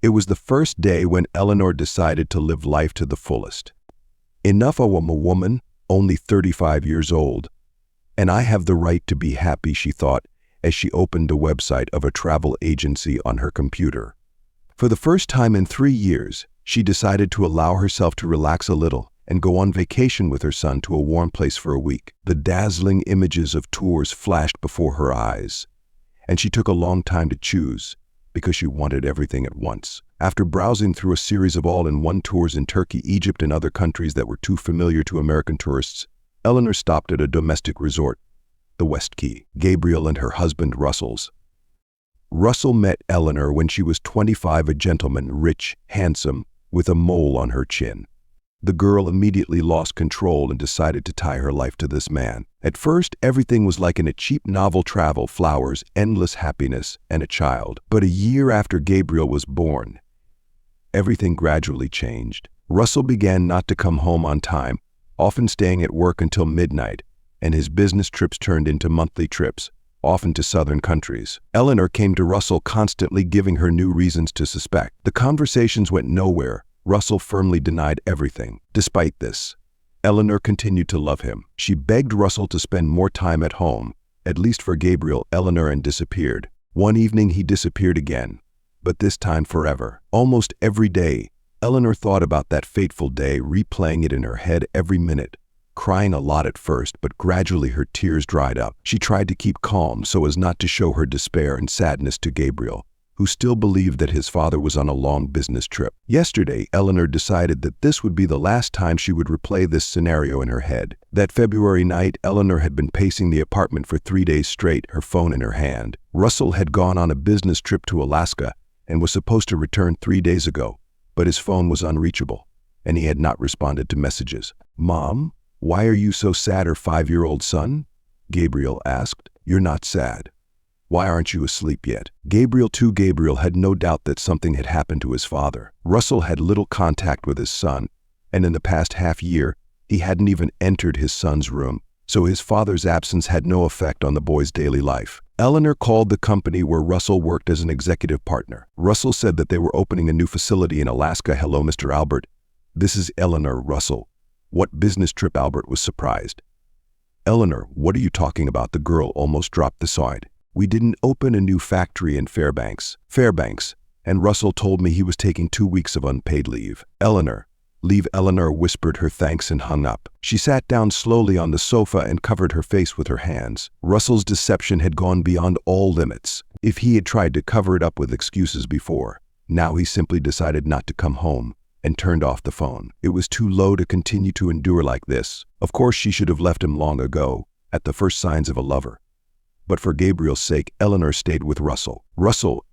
It was the first day when Eleanor decided to live life to the fullest. Enough of a woman, only 35 years old. And I have the right to be happy, she thought, as she opened the website of a travel agency on her computer. For the first time in 3 years, she decided to allow herself to relax a little and go on vacation with her son to a warm place for a week. The dazzling images of tours flashed before her eyes, and she took a long time to choose because she wanted everything at once. After browsing through a series of all-in-one tours in Turkey, Egypt, and other countries that were too familiar to American tourists, Eleanor stopped at a domestic resort, the West Key. Gabriel and her husband, Russell met Eleanor when she was 25, a gentleman, rich, handsome, with a mole on her chin. The girl immediately lost control and decided to tie her life to this man. At first, everything was like in a cheap novel: travel, flowers, endless happiness, and a child. But a year after Gabriel was born, everything gradually changed. Russell began not to come home on time, often staying at work until midnight, and his business trips turned into monthly trips, often to southern countries. Eleanor came to Russell constantly, giving her new reasons to suspect. The conversations went nowhere. Russell firmly denied everything. Despite this, Eleanor continued to love him. She begged Russell to spend more time at home, at least for Gabriel, Eleanor, and disappeared. One evening he disappeared again, but this time forever. Almost every day, Eleanor thought about that fateful day, replaying it in her head every minute, crying a lot at first, but gradually her tears dried up. She tried to keep calm so as not to show her despair and sadness to Gabriel, who still believed that his father was on a long business trip. Yesterday, Eleanor decided that this would be the last time she would replay this scenario in her head. That February night, Eleanor had been pacing the apartment for 3 days straight, her phone in her hand. Russell had gone on a business trip to Alaska and was supposed to return 3 days ago, but his phone was unreachable, and he had not responded to messages. "Mom, why are you so sad?" her 5-year-old son, Gabriel, asked. "You're not sad. Why aren't you asleep yet?" Gabriel had no doubt that something had happened to his father. Russell had little contact with his son, and in the past half year, he hadn't even entered his son's room, so his father's absence had no effect on the boy's daily life. Eleanor called the company where Russell worked as an executive partner. Russell said that they were opening a new facility in Alaska. "Hello, Mr. Albert. This is Eleanor." "Russell, what business trip?" Albert was surprised. "Eleanor, what are you talking about?" The girl almost dropped the side. "We didn't open a new factory in Fairbanks, and Russell told me he was taking 2 weeks of unpaid leave." Leave, Eleanor whispered her thanks and hung up. She sat down slowly on the sofa and covered her face with her hands. Russell's deception had gone beyond all limits. If he had tried to cover it up with excuses before, now he simply decided not to come home and turned off the phone. It was too low to continue to endure like this. Of course, she should have left him long ago, at the first signs of a lover. But for Gabriel's sake, Eleanor stayed with Russell.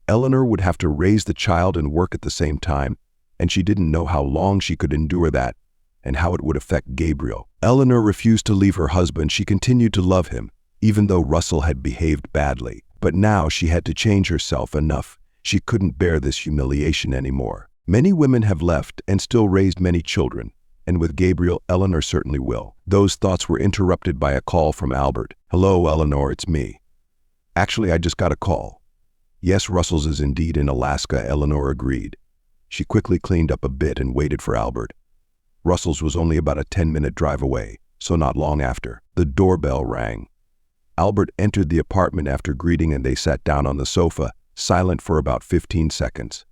Eleanor would have to raise the child and work at the same time, and she didn't know how long she could endure that and how it would affect Gabriel. Eleanor refused to leave her husband. She continued to love him, even though Russell had behaved badly. But now she had to change herself enough. She couldn't bear this humiliation anymore. Many women have left and still raised many children, and with Gabriel, Eleanor certainly will. Those thoughts were interrupted by a call from Albert. "Hello, Eleanor, it's me. Actually, I just got a call." "Yes, Russell's is indeed in Alaska," Eleanor agreed. She quickly cleaned up a bit and waited for Albert. Russell's was only about a 10-minute drive away, so not long after, the doorbell rang. Albert entered the apartment after greeting, and they sat down on the sofa, silent for about 15 seconds.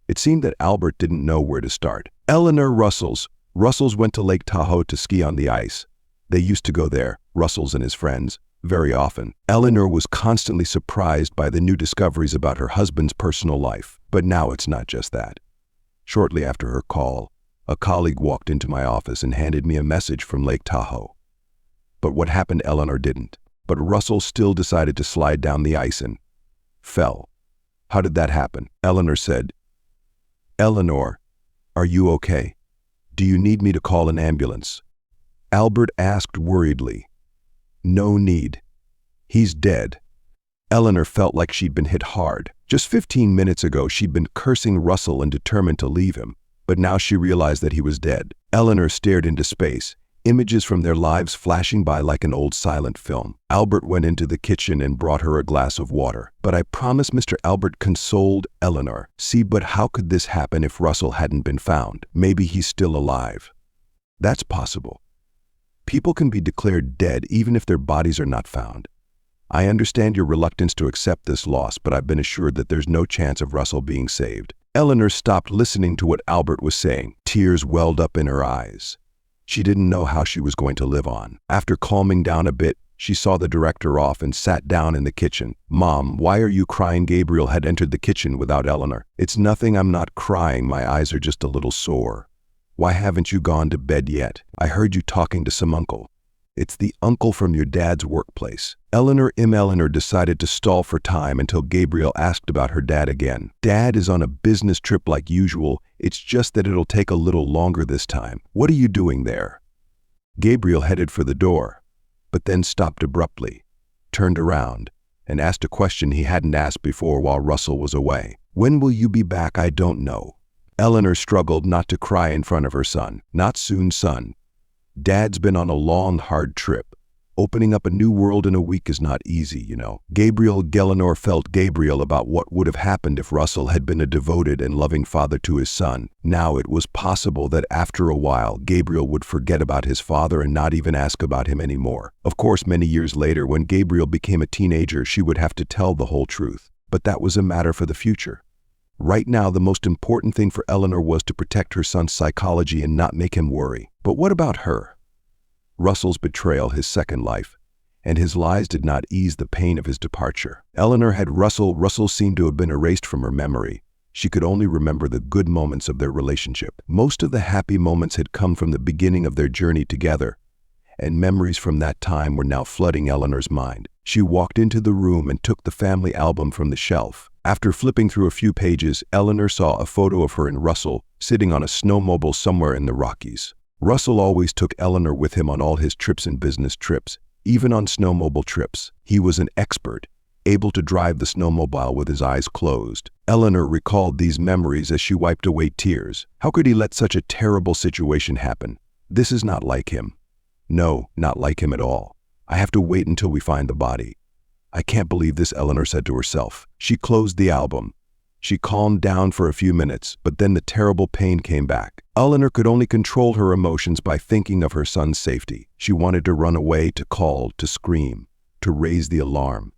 It seemed that Albert didn't know where to start. Russell's went to Lake Tahoe to ski on the ice. They used to go there, Russell's and his friends, very often. Eleanor was constantly surprised by the new discoveries about her husband's personal life. But now it's not just that. Shortly after her call, a colleague walked into my office and handed me a message from Lake Tahoe. But what happened, Eleanor didn't. But Russell still decided to slide down the ice and fell. "How did that happen?" Eleanor said. "Eleanor, are you okay? Do you need me to call an ambulance?" Albert asked worriedly. "No need. He's dead." Eleanor felt like she'd been hit hard. Just 15 minutes ago, she'd been cursing Russell and determined to leave him, but now she realized that he was dead. Eleanor stared into space, images from their lives flashing by like an old silent film. Albert went into the kitchen and brought her a glass of water. "But I promise," Mr. Albert consoled Eleanor. "See, but how could this happen if Russell hadn't been found? Maybe he's still alive." "That's possible. People can be declared dead even if their bodies are not found. I understand your reluctance to accept this loss, but I've been assured that there's no chance of Russell being saved." Eleanor stopped listening to what Albert was saying. Tears welled up in her eyes. She didn't know how she was going to live on. After calming down a bit, she saw the director off and sat down in the kitchen. "Mom, why are you crying?" Gabriel had entered the kitchen without Eleanor. "It's nothing, I'm not crying. My eyes are just a little sore." "Why haven't you gone to bed yet? I heard you talking to some uncle." "It's the uncle from your dad's workplace." Eleanor decided to stall for time until Gabriel asked about her dad again. "Dad is on a business trip like usual. It's just that it'll take a little longer this time." "What are you doing there?" Gabriel headed for the door, but then stopped abruptly, turned around, and asked a question he hadn't asked before while Russell was away. "When will you be back?" "I don't know." Eleanor struggled not to cry in front of her son. "Not soon, son. Dad's been on a long, hard trip. Opening up a new world in a week is not easy, you know." Eleanor felt Gabriel about what would have happened if Russell had been a devoted and loving father to his son. Now it was possible that after a while, Gabriel would forget about his father and not even ask about him anymore. Of course, many years later, when Gabriel became a teenager, she would have to tell the whole truth. But that was a matter for the future. Right now, the most important thing for Eleanor was to protect her son's psychology and not make him worry. But what about her? Russell's betrayal, his second life, and his lies did not ease the pain of his departure. Eleanor had Russell seemed to have been erased from her memory. She could only remember the good moments of their relationship. Most of the happy moments had come from the beginning of their journey together, and memories from that time were now flooding Eleanor's mind. She walked into the room and took the family album from the shelf. After flipping through a few pages, Eleanor saw a photo of her and Russell sitting on a snowmobile somewhere in the Rockies. Russell always took Eleanor with him on all his trips and business trips, even on snowmobile trips. He was an expert, able to drive the snowmobile with his eyes closed. Eleanor recalled these memories as she wiped away tears. How could he let such a terrible situation happen? This is not like him. No, not like him at all. I have to wait until we find the body. I can't believe this, Eleanor said to herself. She closed the album. She calmed down for a few minutes, but then the terrible pain came back. Eleanor could only control her emotions by thinking of her son's safety. She wanted to run away, to call, to scream, to raise the alarm,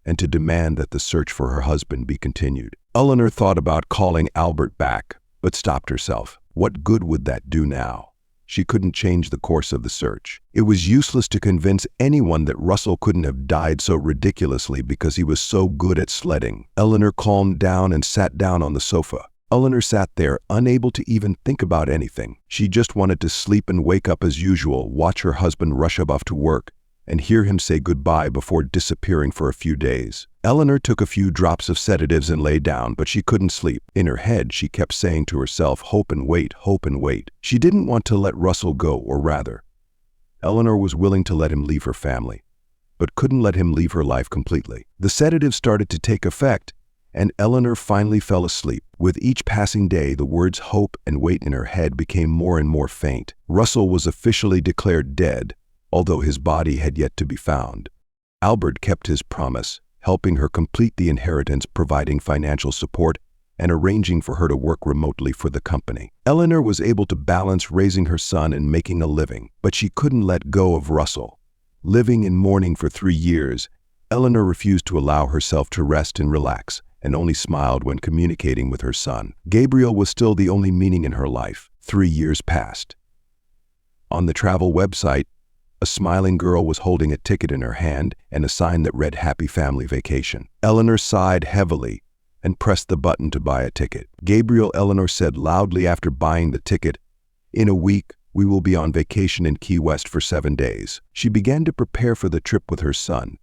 and to demand that the search for her husband be continued. Eleanor thought about calling Albert back, but stopped herself. What good would that do now? She couldn't change the course of the search. It was useless to convince anyone that Russell couldn't have died so ridiculously because he was so good at sledding. Eleanor calmed down and sat down on the sofa. Eleanor sat there, unable to even think about anything. She just wanted to sleep and wake up as usual, watch her husband rush off to work, and hear him say goodbye before disappearing for a few days. Eleanor took a few drops of sedatives and lay down, but she couldn't sleep. In her head, she kept saying to herself, hope and wait, hope and wait. She didn't want to let Russell go, or rather, Eleanor was willing to let him leave her family, but couldn't let him leave her life completely. The sedatives started to take effect, and Eleanor finally fell asleep. With each passing day, the words hope and wait in her head became more and more faint. Russell was officially declared dead, although his body had yet to be found. Albert kept his promise, helping her complete the inheritance, providing financial support, and arranging for her to work remotely for the company. Eleanor was able to balance raising her son and making a living, but she couldn't let go of Russell. Living in mourning for 3 years, Eleanor refused to allow herself to rest and relax, and only smiled when communicating with her son. Gabriel was still the only meaning in her life. 3 years passed. On the travel website, a smiling girl was holding a ticket in her hand and a sign that read Happy Family Vacation. Eleanor sighed heavily and pressed the button to buy a ticket. Gabriel, Eleanor said loudly after buying the ticket, "In a week, we will be on vacation in Key West for 7 days." She began to prepare for the trip with her son,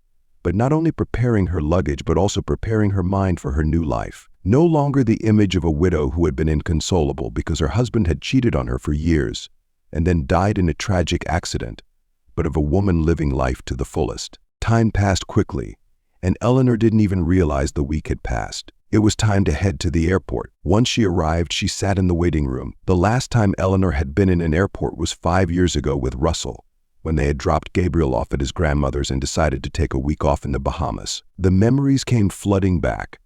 but not only preparing her luggage but also preparing her mind for her new life. No longer the image of a widow who had been inconsolable because her husband had cheated on her for years and then died in a tragic accident, but of a woman living life to the fullest. Time passed quickly, and Eleanor didn't even realize the week had passed. It was time to head to the airport. Once she arrived, she sat in the waiting room. The last time Eleanor had been in an airport was 5 years ago with Russell, when they had dropped Gabriel off at his grandmother's and decided to take a week off in the Bahamas. The memories came flooding back,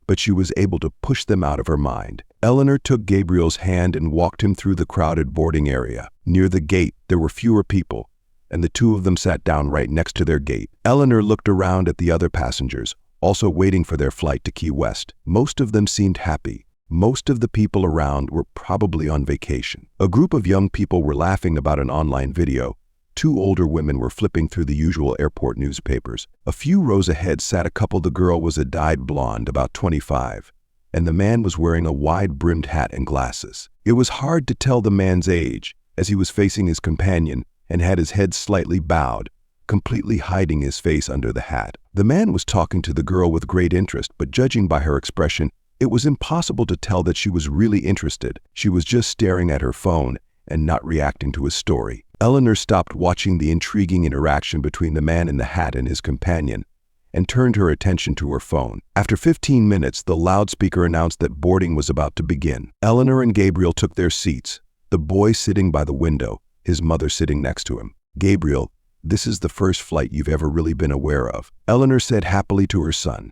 but she was able to push them out of her mind. Eleanor took Gabriel's hand and walked him through the crowded boarding area. Near the gate, there were fewer people, and the two of them sat down right next to their gate. Eleanor looked around at the other passengers, also waiting for their flight to Key West. Most of them seemed happy. Most of the people around were probably on vacation. A group of young people were laughing about an online video. Two older women were flipping through the usual airport newspapers. A few rows ahead sat a couple. The girl was a dyed blonde, about 25, and the man was wearing a wide-brimmed hat and glasses. It was hard to tell the man's age, as he was facing his companion and had his head slightly bowed, completely hiding his face under the hat. The man was talking to the girl with great interest, but judging by her expression, it was impossible to tell that she was really interested. She was just staring at her phone and not reacting to his story. Eleanor stopped watching the intriguing interaction between the man in the hat and his companion and turned her attention to her phone. After 15 minutes, the loudspeaker announced that boarding was about to begin. Eleanor and Gabriel took their seats, the boy sitting by the window, his mother sitting next to him. "Gabriel, this is the first flight you've ever really been aware of," Eleanor said happily to her son.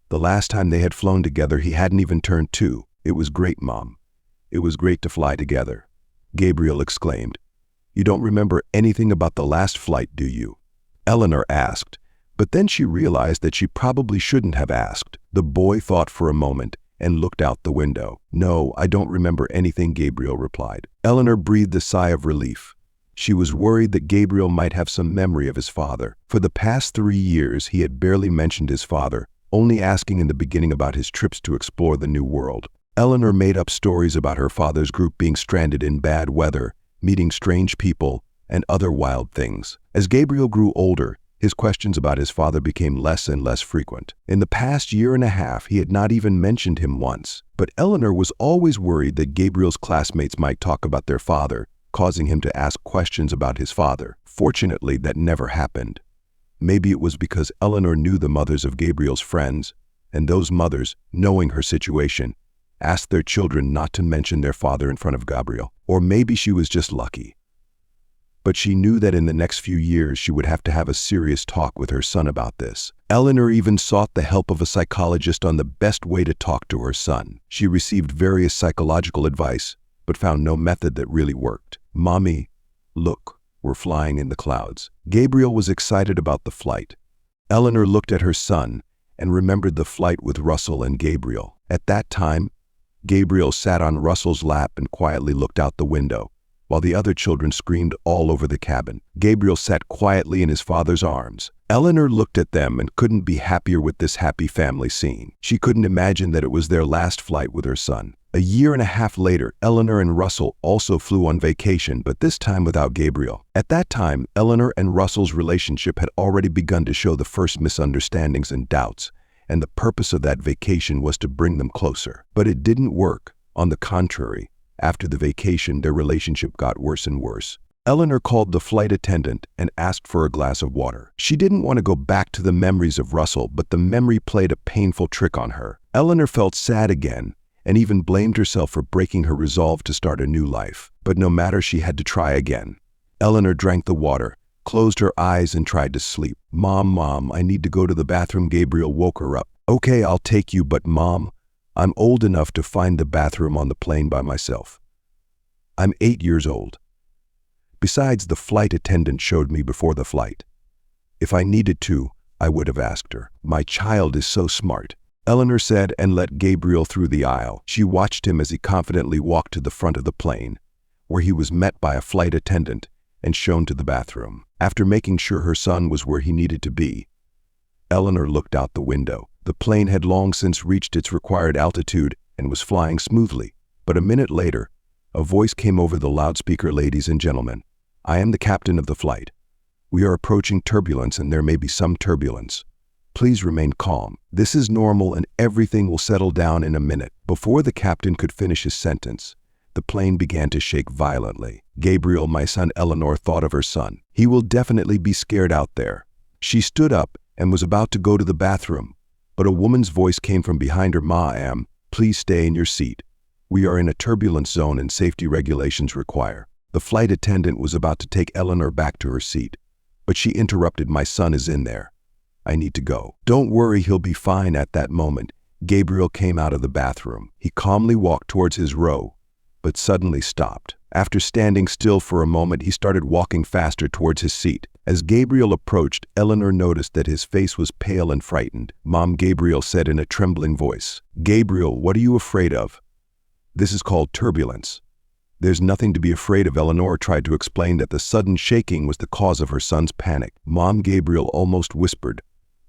The last time they had flown together, he hadn't even turned 2. "It was great, Mom. It was great to fly together," Gabriel exclaimed. "You don't remember anything about the last flight, do you?" Eleanor asked, but then she realized that she probably shouldn't have asked. The boy thought for a moment and looked out the window. "No, I don't remember anything," Gabriel replied. Eleanor breathed a sigh of relief. She was worried that Gabriel might have some memory of his father. For the past 3 years, he had barely mentioned his father, only asking in the beginning about his trips to explore the New World. Eleanor made up stories about her father's group being stranded in bad weather, meeting strange people, and other wild things. As Gabriel grew older, his questions about his father became less and less frequent. In the past year and a half, he had not even mentioned him once. But Eleanor was always worried that Gabriel's classmates might talk about their father, causing him to ask questions about his father. Fortunately, that never happened. Maybe it was because Eleanor knew the mothers of Gabriel's friends, and those mothers, knowing her situation, asked their children not to mention their father in front of Gabriel. Or maybe she was just lucky. But she knew that in the next few years she would have to have a serious talk with her son about this. Eleanor even sought the help of a psychologist on the best way to talk to her son. She received various psychological advice, but found no method that really worked. "Mommy, look, we're flying in the clouds." Gabriel was excited about the flight. Eleanor looked at her son and remembered the flight with Russell and Gabriel. At that time, Gabriel sat on Russell's lap and quietly looked out the window, while the other children screamed all over the cabin. Gabriel sat quietly in his father's arms. Eleanor looked at them and couldn't be happier with this happy family scene. She couldn't imagine that it was their last flight with her son. A year and a half later, Eleanor and Russell also flew on vacation, but this time without Gabriel. At that time, Eleanor and Russell's relationship had already begun to show the first misunderstandings and doubts, and the purpose of that vacation was to bring them closer. But it didn't work. On the contrary, after the vacation, their relationship got worse and worse. Eleanor called the flight attendant and asked for a glass of water. She didn't want to go back to the memories of Russell, but the memory played a painful trick on her. Eleanor felt sad again, and even blamed herself for breaking her resolve to start a new life. But no matter, she had to try again. Eleanor drank the water, closed her eyes, and tried to sleep. Mom, I need to go to the bathroom." Gabriel woke her up. "Okay, I'll take you, but Mom, I'm old enough to find the bathroom on the plane by myself. I'm 8 years old. Besides, the flight attendant showed me before the flight. If I needed to, I would have asked her." "My child is so smart," Eleanor said, and let Gabriel through the aisle. She watched him as he confidently walked to the front of the plane, where he was met by a flight attendant and shown to the bathroom. After making sure her son was where he needed to be, Eleanor looked out the window. The plane had long since reached its required altitude and was flying smoothly. But a minute later, a voice came over the loudspeaker. "Ladies and gentlemen, I am the captain of the flight. We are approaching turbulence, and there may be some turbulence. Please remain calm. This is normal and everything will settle down in a minute." Before the captain could finish his sentence, the plane began to shake violently. "Gabriel, my son," Eleanor thought of her son. "He will definitely be scared out there." She stood up and was about to go to the bathroom, But a woman's voice came from behind her. "Ma'am, please stay in your seat. We are in a turbulence zone and safety regulations require." The flight attendant was about to take Eleanor back to her seat, but she interrupted. "My son is in there. I need to go." "Don't worry, he'll be fine." At that moment, Gabriel came out of the bathroom. He calmly walked towards his row, but suddenly stopped. After standing still for a moment, he started walking faster towards his seat. As Gabriel approached, Eleanor noticed that his face was pale and frightened. "Mom," Gabriel said in a trembling voice. "Gabriel, what are you afraid of? This is called turbulence." "There's nothing to be afraid of." Eleanor tried to explain that the sudden shaking was the cause of her son's panic. "Mom," Gabriel almost whispered,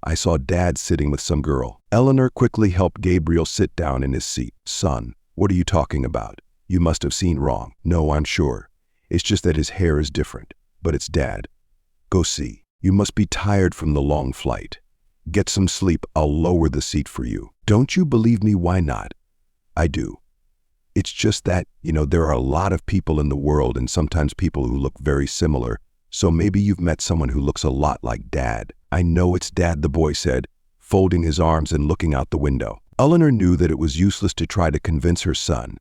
"I saw Dad sitting with some girl." Eleanor quickly helped Gabriel sit down in his seat. "Son, what are you talking about? You must have seen wrong." "No, I'm sure. It's just that his hair is different. But it's Dad. Go see. You must be tired from the long flight. Get some sleep. I'll lower the seat for you." "Don't you believe me?" "Why not?" "I do. It's just that, there are a lot of people in the world and sometimes people who look very similar. So maybe you've met someone who looks a lot like Dad." "I know it's Dad," the boy said, folding his arms and looking out the window. Eleanor knew that it was useless to try to convince her son,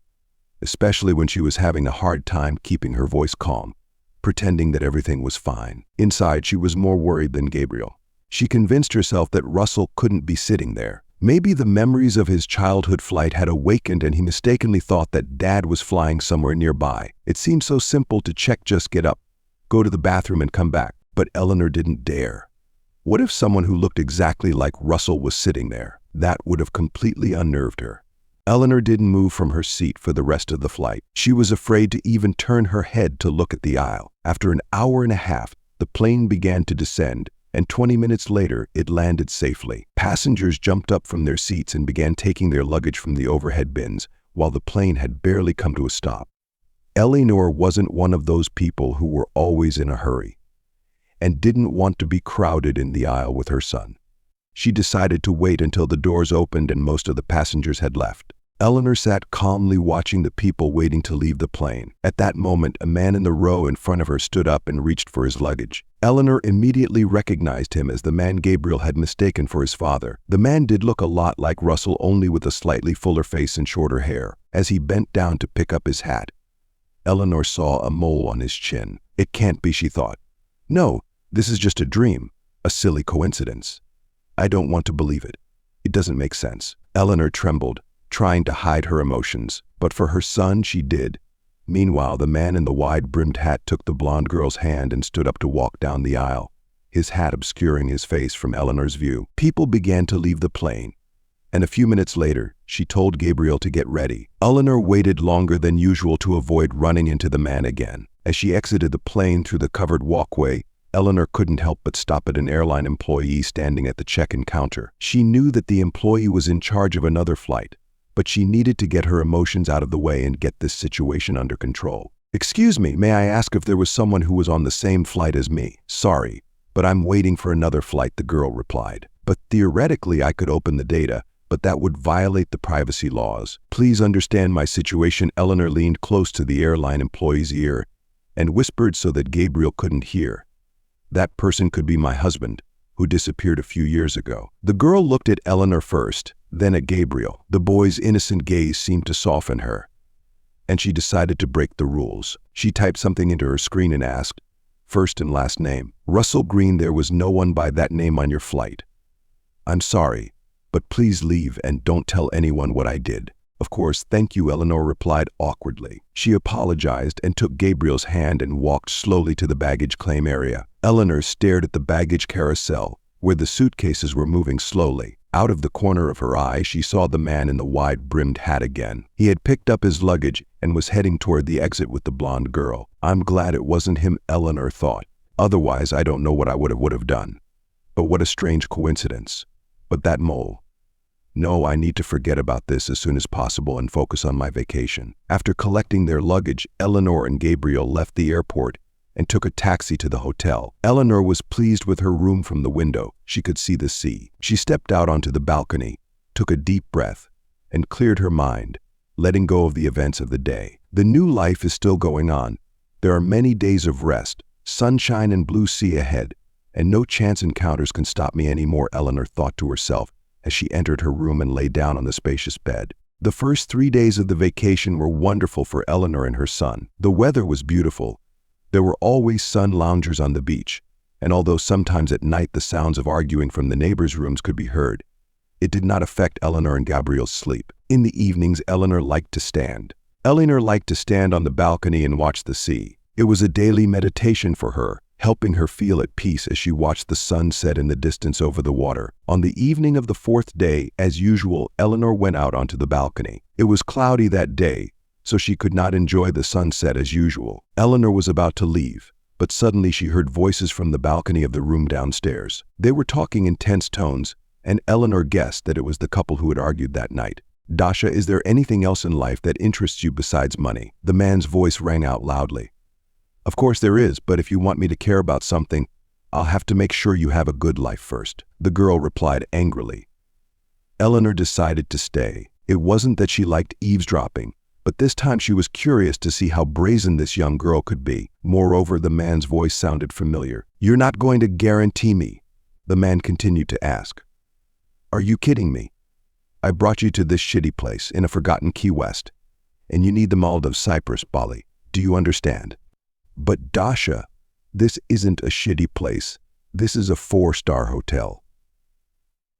especially when she was having a hard time keeping her voice calm, pretending that everything was fine. Inside, she was more worried than Gabriel. She convinced herself that Russell couldn't be sitting there. Maybe the memories of his childhood flight had awakened and he mistakenly thought that Dad was flying somewhere nearby. It seemed so simple to check, just get up, go to the bathroom and come back. But Eleanor didn't dare. What if someone who looked exactly like Russell was sitting there? That would have completely unnerved her. Eleanor didn't move from her seat for the rest of the flight. She was afraid to even turn her head to look at the aisle. After an hour and a half, the plane began to descend, and 20 minutes later, it landed safely. Passengers jumped up from their seats and began taking their luggage from the overhead bins, while the plane had barely come to a stop. Eleanor wasn't one of those people who were always in a hurry and didn't want to be crowded in the aisle with her son. She decided to wait until the doors opened and most of the passengers had left. Eleanor sat calmly watching the people waiting to leave the plane. At that moment, a man in the row in front of her stood up and reached for his luggage. Eleanor immediately recognized him as the man Gabriel had mistaken for his father. The man did look a lot like Russell, only with a slightly fuller face and shorter hair. As he bent down to pick up his hat, Eleanor saw a mole on his chin. "It can't be," she thought. "No, this is just a dream, a silly coincidence. I don't want to believe it. It doesn't make sense." Eleanor trembled, trying to hide her emotions, but for her son she did. Meanwhile, the man in the wide-brimmed hat took the blonde girl's hand and stood up to walk down the aisle, his hat obscuring his face from Eleanor's view. People began to leave the plane, and a few minutes later, she told Gabriel to get ready. Eleanor waited longer than usual to avoid running into the man again. As she exited the plane through the covered walkway, Eleanor couldn't help but stop at an airline employee standing at the check-in counter. She knew that the employee was in charge of another flight, but she needed to get her emotions out of the way and get this situation under control. "Excuse me, may I ask if there was someone who was on the same flight as me?" "Sorry, but I'm waiting for another flight," the girl replied. "But theoretically, I could open the data, but that would violate the privacy laws. Please understand my situation." Eleanor leaned close to the airline employee's ear and whispered so that Gabriel couldn't hear. "That person could be my husband, who disappeared a few years ago." The girl looked at Eleanor first, then at Gabriel. The boy's innocent gaze seemed to soften her, and she decided to break the rules. She typed something into her screen and asked, "First and last name?" "Russell Green. There was no one by that name on your flight." "I'm sorry, but please leave and don't tell anyone what I did." "Of course, thank you," Eleanor replied awkwardly. She apologized and took Gabriel's hand and walked slowly to the baggage claim area. Eleanor stared at the baggage carousel, where the suitcases were moving slowly. Out of the corner of her eye, she saw the man in the wide-brimmed hat again. He had picked up his luggage and was heading toward the exit with the blonde girl. "I'm glad it wasn't him," Eleanor thought. "Otherwise, I don't know what I would have done. But what a strange coincidence. But that mole. No, I need to forget about this as soon as possible and focus on my vacation." After collecting their luggage, Eleanor and Gabriel left the airport and took a taxi to the hotel. Eleanor was pleased with her room. From the window, she could see the sea. She stepped out onto the balcony, took a deep breath, and cleared her mind, letting go of the events of the day. The new life is still going on. There are many days of rest, sunshine and blue sea ahead, and no chance encounters can stop me anymore, Eleanor thought to herself as she entered her room and lay down on the spacious bed. The first 3 days of the vacation were wonderful for Eleanor and her son. The weather was beautiful. There were always sun loungers on the beach, and although sometimes at night the sounds of arguing from the neighbors' rooms could be heard, it did not affect Eleanor and Gabriel's sleep. In the evenings, Eleanor liked to stand. Eleanor liked to stand on the balcony and watch the sea. It was a daily meditation for her, helping her feel at peace as she watched the sun set in the distance over the water. On the evening of the 4th day, as usual, Eleanor went out onto the balcony. It was cloudy that day, so she could not enjoy the sunset as usual. Eleanor was about to leave, but suddenly she heard voices from the balcony of the room downstairs. They were talking in tense tones, and Eleanor guessed that it was the couple who had argued that night. "Dasha, is there anything else in life that interests you besides money?" The man's voice rang out loudly. "Of course there is, but if you want me to care about something, I'll have to make sure you have a good life first," the girl replied angrily. Eleanor decided to stay. It wasn't that she liked eavesdropping, but this time she was curious to see how brazen this young girl could be. Moreover, the man's voice sounded familiar. "You're not going to guarantee me?" the man continued to ask. "Are you kidding me? I brought you to this shitty place in a forgotten Key West, and you need the Maldives, Cyprus, Bali. Do you understand?" "But Dasha, this isn't a shitty place. This is a 4-star hotel.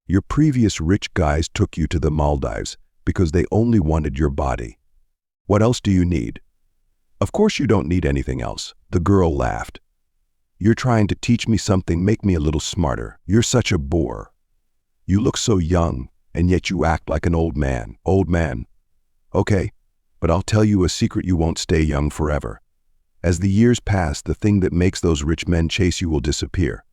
Your previous rich guys took you to the Maldives because they only wanted your body. What else do you need?" "Of course you don't need anything else," the girl laughed. "You're trying to teach me something, make me a little smarter. You're such a bore. You look so young, and yet you act like an old man." "Old man? Okay, but I'll tell you a secret, you won't stay young forever. As the years pass, the thing that makes those rich men chase you will disappear.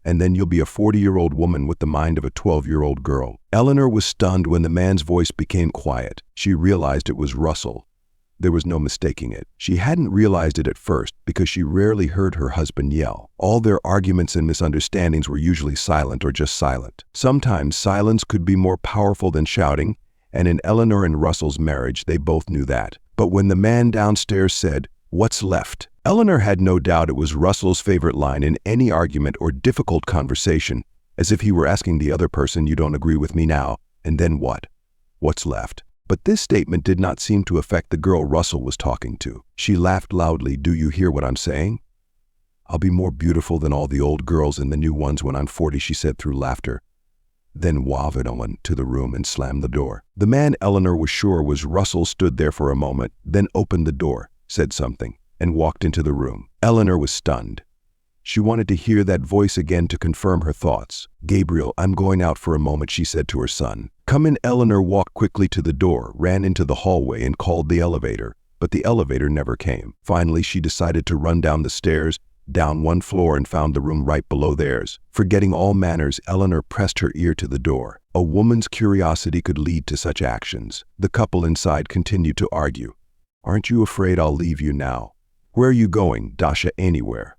And then you'll be a 40-year-old woman with the mind of a 12-year-old girl." Eleanor was stunned when the man's voice became quiet. She realized it was Russell. There was no mistaking it. She hadn't realized it at first because she rarely heard her husband yell. All their arguments and misunderstandings were usually silent or just silent. Sometimes silence could be more powerful than shouting, and in Eleanor and Russell's marriage, they both knew that. But when the man downstairs said, "What's left?" Eleanor had no doubt it was Russell's favorite line in any argument or difficult conversation, as if he were asking the other person, "You don't agree with me now, and then what? What's left?" But this statement did not seem to affect the girl Russell was talking to. She laughed loudly. "Do you hear what I'm saying? I'll be more beautiful than all the old girls and the new ones when I'm 40, she said through laughter. Then waved on to the room and slammed the door. The man Eleanor was sure was Russell stood there for a moment, then opened the door, said something, and walked into the room. Eleanor was stunned. She wanted to hear that voice again to confirm her thoughts. "Gabriel, I'm going out for a moment," she said to her son. "Come in." Eleanor walked quickly to the door, ran into the hallway, and called the elevator, but the elevator never came. Finally, she decided to run down the stairs, down one floor, and found the room right below theirs. Forgetting all manners, Eleanor pressed her ear to the door. A woman's curiosity could lead to such actions. The couple inside continued to argue. "Aren't you afraid I'll leave you now?" "Where are you going, Dasha?" "Anywhere.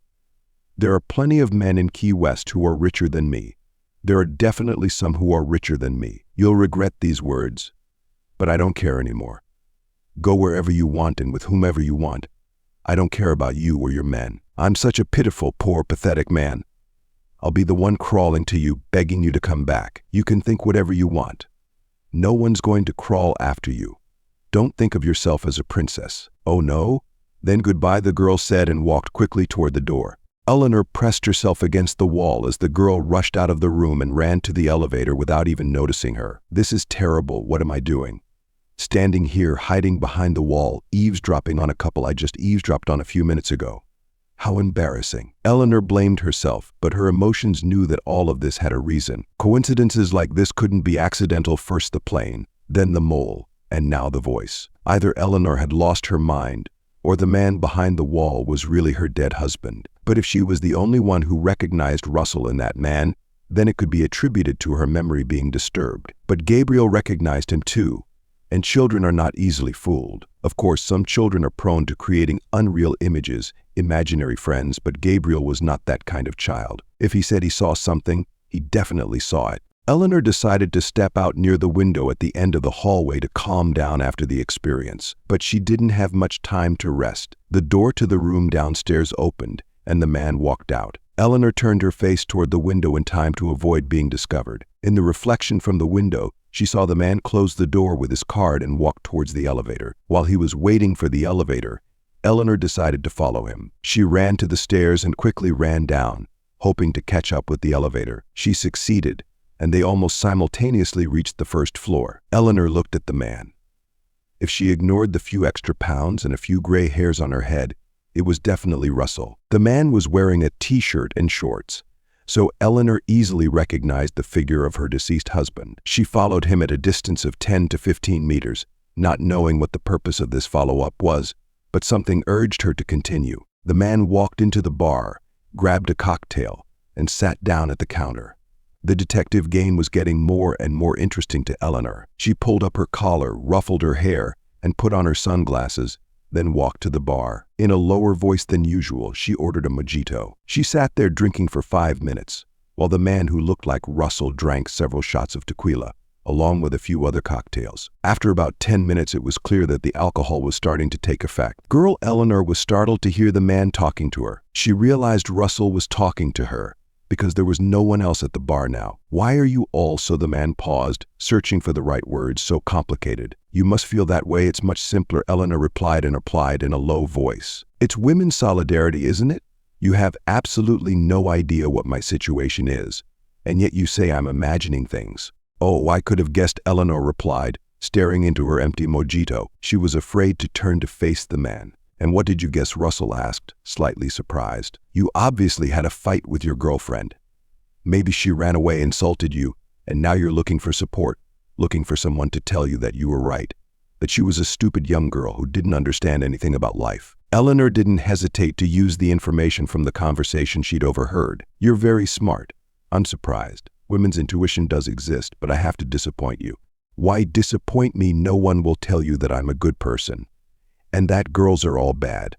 There are plenty of men in Key West who are richer than me. There are definitely some who are richer than me. You'll regret these words, but I don't care anymore. Go wherever you want and with whomever you want. I don't care about you or your men. I'm such a pitiful, poor, pathetic man. I'll be the one crawling to you, begging you to come back. You can think whatever you want. No one's going to crawl after you. Don't think of yourself as a princess." "Oh no? Then goodbye," the girl said and walked quickly toward the door. Eleanor pressed herself against the wall as the girl rushed out of the room and ran to the elevator without even noticing her. "This is terrible. What am I doing? Standing here, hiding behind the wall, eavesdropping on a couple I just eavesdropped on a few minutes ago. How embarrassing." Eleanor blamed herself, but her emotions knew that all of this had a reason. Coincidences like this couldn't be accidental. First the plane, then the mole, and now the voice. Either Eleanor had lost her mind, or the man behind the wall was really her dead husband. But if she was the only one who recognized Russell in that man, then it could be attributed to her memory being disturbed. But Gabriel recognized him too, and children are not easily fooled. Of course, some children are prone to creating unreal images, imaginary friends, but Gabriel was not that kind of child. If he said he saw something, he definitely saw it. Eleanor decided to step out near the window at the end of the hallway to calm down after the experience. But she didn't have much time to rest. The door to the room downstairs opened, and the man walked out. Eleanor turned her face toward the window in time to avoid being discovered. In the reflection from the window, she saw the man close the door with his card and walk towards the elevator. While he was waiting for the elevator, Eleanor decided to follow him. She ran to the stairs and quickly ran down, hoping to catch up with the elevator. She succeeded, and they almost simultaneously reached the first floor. Eleanor looked at the man. If she ignored the few extra pounds and a few gray hairs on her head, it was definitely Russell. The man was wearing a t-shirt and shorts, so Eleanor easily recognized the figure of her deceased husband. She followed him at a distance of 10 to 15 meters, not knowing what the purpose of this follow-up was, but something urged her to continue. The man walked into the bar, grabbed a cocktail, and sat down at the counter. The detective game was getting more and more interesting to Eleanor. She pulled up her collar, ruffled her hair, and put on her sunglasses, then walked to the bar. In a lower voice than usual, she ordered a mojito. She sat there drinking for 5 minutes, while the man who looked like Russell drank several shots of tequila, along with a few other cocktails. After about 10 minutes, it was clear that the alcohol was starting to take effect. Girl Eleanor was startled to hear the man talking to her. She realized Russell was talking to her, because there was no one else at the bar now. "Why are you all so?" The man paused, searching for the right words. "So complicated." "You must feel that way. It's much simpler," Eleanor replied in a low voice. "It's women's solidarity, isn't it? You have absolutely no idea what my situation is, and yet you say I'm imagining things." "Oh, I could have guessed," Eleanor replied, staring into her empty mojito. She was afraid to turn to face the man. "And what did you guess?" Russell asked, slightly surprised. "You obviously had a fight with your girlfriend. Maybe she ran away, insulted you, and now you're looking for support, looking for someone to tell you that you were right, that she was a stupid young girl who didn't understand anything about life." Eleanor didn't hesitate to use the information from the conversation she'd overheard. "You're very smart. I'm surprised. Women's intuition does exist, but I have to disappoint you." "Why disappoint me? No one will tell you that I'm a good person, and that girls are all bad.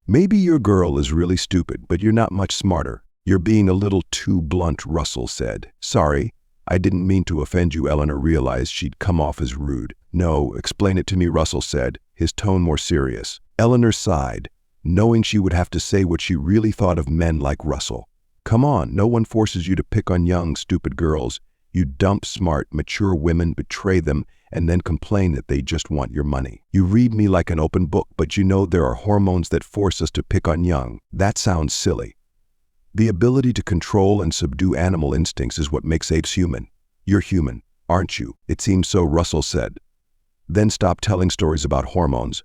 Maybe your girl is really stupid, but you're not much smarter. You're being a little too blunt," Russell said. "Sorry, I didn't mean to offend you." Eleanor realized she'd come off as rude. "No, explain it to me," Russell said, his tone more serious. Eleanor sighed, knowing she would have to say what she really thought of men like Russell. "Come on, no one forces you to pick on young, stupid girls. You dump smart, mature women, betray them, and then complain that they just want your money. You read me like an open book, but you know there are hormones that force us to pick on young. That sounds silly. The ability to control and subdue animal instincts is what makes apes human. You're human, aren't you?" "It seems so," Russell said. "Then stop telling stories about hormones."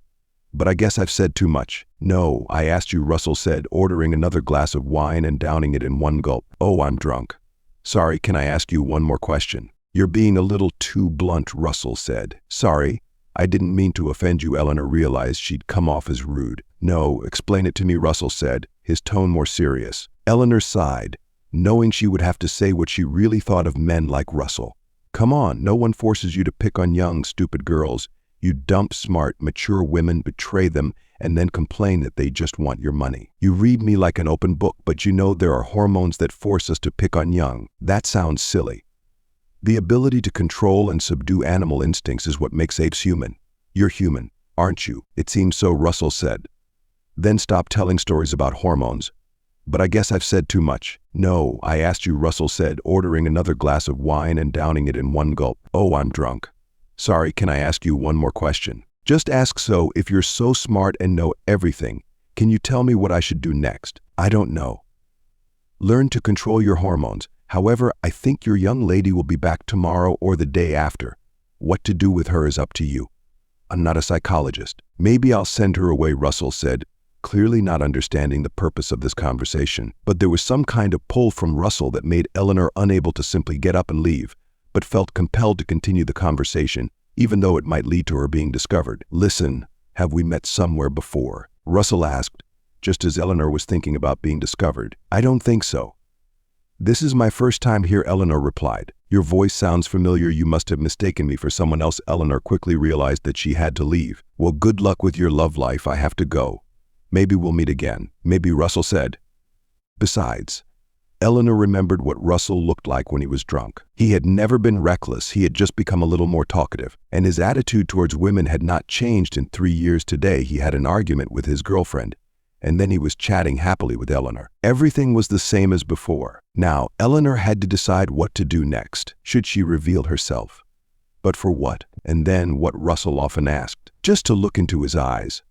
"But I guess I've said too much." "No, I asked you," Russell said, ordering another glass of wine and downing it in one gulp. "Oh, I'm drunk. Sorry, can I ask you one more question?" "You're being a little too blunt," Russell said. "Sorry, I didn't mean to offend you." Eleanor realized she'd come off as rude. "No, explain it to me," Russell said, his tone more serious. Eleanor sighed, knowing she would have to say what she really thought of men like Russell. "Come on, no one forces you to pick on young, stupid girls. You dump smart, mature women, betray them, and then complain that they just want your money. You read me like an open book, but you know there are hormones that force us to pick on young. That sounds silly. The ability to control and subdue animal instincts is what makes apes human. You're human, aren't you?" "It seems so," Russell said. "Then stop telling stories about hormones." "But I guess I've said too much." "No, I asked you," Russell said, ordering another glass of wine and downing it in one gulp. "Oh, I'm drunk. Sorry, can I ask you one more question?" "Just ask. So, if you're so smart and know everything, can you tell me what I should do next?" "I don't know." "Learn to control your hormones. However, I think your young lady will be back tomorrow or the day after. What to do with her is up to you. I'm not a psychologist." "Maybe I'll send her away," Russell said, clearly not understanding the purpose of this conversation. But there was some kind of pull from Russell that made Eleanor unable to simply get up and leave, but felt compelled to continue the conversation, even though it might lead to her being discovered. "Listen, have we met somewhere before?" Russell asked, just as Eleanor was thinking about being discovered. "I don't think so." "This is my first time here," Eleanor replied. "Your voice sounds familiar. You must have mistaken me for someone else." Eleanor quickly realized that she had to leave. "Well, good luck with your love life. I have to go. Maybe we'll meet again." "Maybe," Russell said. Besides, Eleanor remembered what Russell looked like when he was drunk. He had never been reckless. He had just become a little more talkative, and his attitude towards women had not changed in 3 years. Today, he had an argument with his girlfriend, and then he was chatting happily with Eleanor. Everything was the same as before. Now, Eleanor had to decide what to do next. Should she reveal herself? But for what? And then what Russell often asked, just to look into his eyes.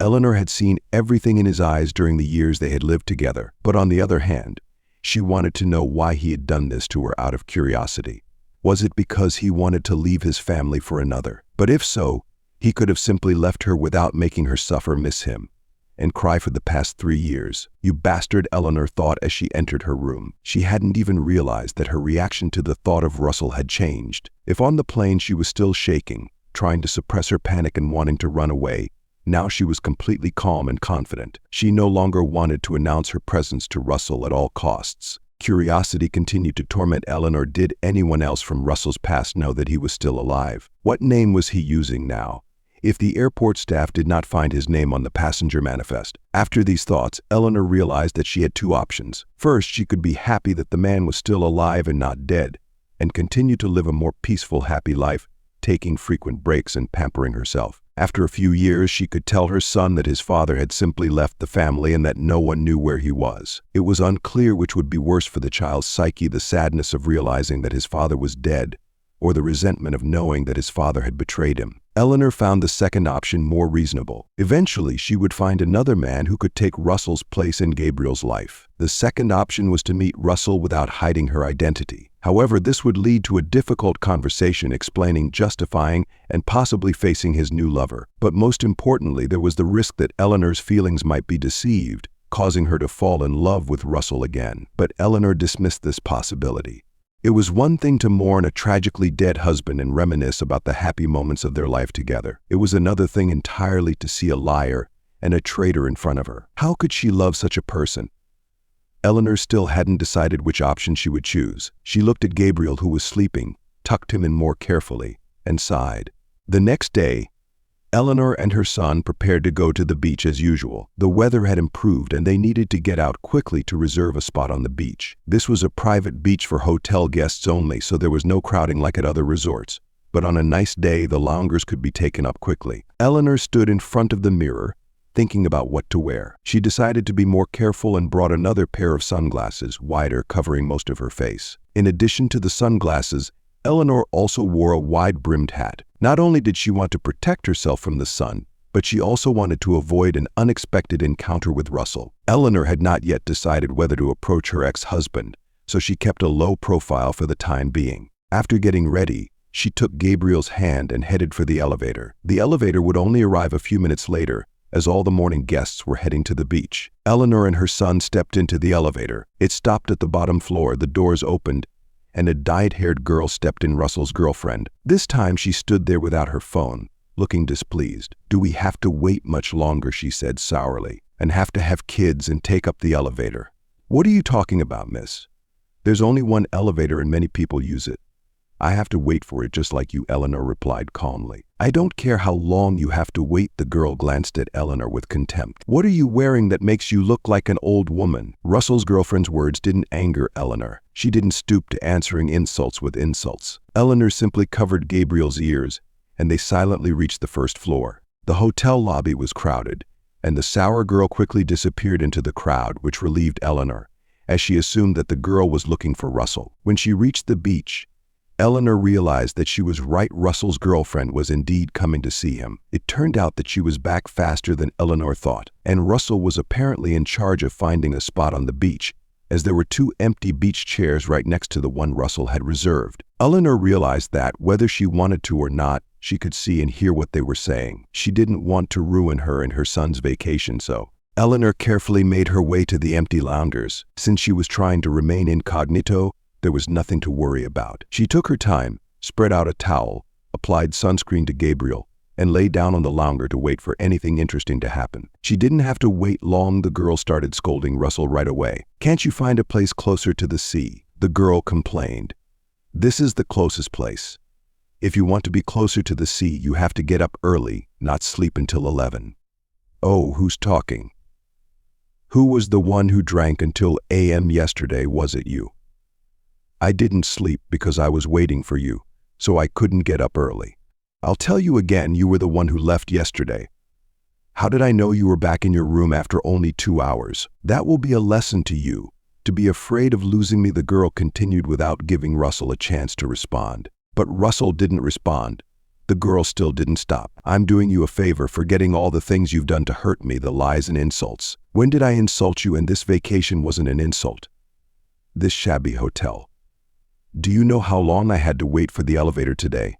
Eleanor had seen everything in his eyes during the years they had lived together, but on the other hand, she wanted to know why he had done this to her out of curiosity. Was it because he wanted to leave his family for another? But if so, he could have simply left her without making her suffer, miss him, and cry for the past 3 years. You bastard, Eleanor thought as she entered her room. She hadn't even realized that her reaction to the thought of Russell had changed. If on the plane she was still shaking, trying to suppress her panic and wanting to run away, now she was completely calm and confident. She no longer wanted to announce her presence to Russell at all costs. Curiosity continued to torment Eleanor. Did anyone else from Russell's past know that he was still alive? What name was he using now? If the airport staff did not find his name on the passenger manifest. After these thoughts, Eleanor realized that she had 2 options. First, she could be happy that the man was still alive and not dead, and continue to live a more peaceful, happy life, taking frequent breaks and pampering herself. After a few years, she could tell her son that his father had simply left the family and that no one knew where he was. It was unclear which would be worse for the child's psyche, the sadness of realizing that his father was dead, or the resentment of knowing that his father had betrayed him. Eleanor found the second option more reasonable. Eventually, she would find another man who could take Russell's place in Gabriel's life. The second option was to meet Russell without hiding her identity. However, this would lead to a difficult conversation explaining, justifying, and possibly facing his new lover. But most importantly, there was the risk that Eleanor's feelings might be deceived, causing her to fall in love with Russell again. But Eleanor dismissed this possibility. It was one thing to mourn a tragically dead husband and reminisce about the happy moments of their life together. It was another thing entirely to see a liar and a traitor in front of her. How could she love such a person? Eleanor still hadn't decided which option she would choose. She looked at Gabriel, who was sleeping, tucked him in more carefully, and sighed. The next day, Eleanor and her son prepared to go to the beach as usual. The weather had improved and they needed to get out quickly to reserve a spot on the beach. This was a private beach for hotel guests only, so there was no crowding like at other resorts. But on a nice day, the loungers could be taken up quickly. Eleanor stood in front of the mirror, thinking about what to wear. She decided to be more careful and brought another pair of sunglasses, wider, covering most of her face. In addition to the sunglasses, Eleanor also wore a wide-brimmed hat. Not only did she want to protect herself from the sun, but she also wanted to avoid an unexpected encounter with Russell. Eleanor had not yet decided whether to approach her ex-husband, so she kept a low profile for the time being. After getting ready, she took Gabriel's hand and headed for the elevator. The elevator would only arrive a few minutes later, as all the morning guests were heading to the beach. Eleanor and her son stepped into the elevator. It stopped at the bottom floor, the doors opened, and a dyed-haired girl stepped in, Russell's girlfriend. This time she stood there without her phone, looking displeased. "Do we have to wait much longer?" she said sourly. "And have to have kids and take up the elevator?" "What are you talking about, miss? There's only one elevator and many people use it. I have to wait for it just like you," Eleanor replied calmly. "I don't care how long you have to wait," the girl glanced at Eleanor with contempt. "What are you wearing that makes you look like an old woman?" Russell's girlfriend's words didn't anger Eleanor. She didn't stoop to answering insults with insults. Eleanor simply covered Gabriel's ears, and they silently reached the first floor. The hotel lobby was crowded, and the sour girl quickly disappeared into the crowd, which relieved Eleanor, as she assumed that the girl was looking for Russell. When she reached the beach, Eleanor realized that she was right. Russell's girlfriend was indeed coming to see him. It turned out that she was back faster than Eleanor thought, and Russell was apparently in charge of finding a spot on the beach, as there were 2 empty beach chairs right next to the one Russell had reserved. Eleanor realized that, whether she wanted to or not, she could see and hear what they were saying. She didn't want to ruin her and her son's vacation, so Eleanor carefully made her way to the empty loungers. Since she was trying to remain incognito, there was nothing to worry about. She took her time, spread out a towel, applied sunscreen to Gabriel, and lay down on the lounger to wait for anything interesting to happen. She didn't have to wait long. The girl started scolding Russell right away. "Can't you find a place closer to the sea?" the girl complained. "This is the closest place. If you want to be closer to the sea, you have to get up early, not sleep until 11. "Oh, who's talking? Who was the one who drank until a.m. yesterday? Was it you?" "I didn't sleep because I was waiting for you, so I couldn't get up early." "I'll tell you again, you were the one who left yesterday." How did I know you were back in your room after only 2 hours? That will be a lesson to you. To be afraid of losing me," the girl continued without giving Russell a chance to respond. But Russell didn't respond. The girl still didn't stop. "I'm doing you a favor, forgetting all the things you've done to hurt me, the lies and insults." "When did I insult you? And this vacation wasn't an insult. This shabby hotel. Do you know how long I had to wait for the elevator today?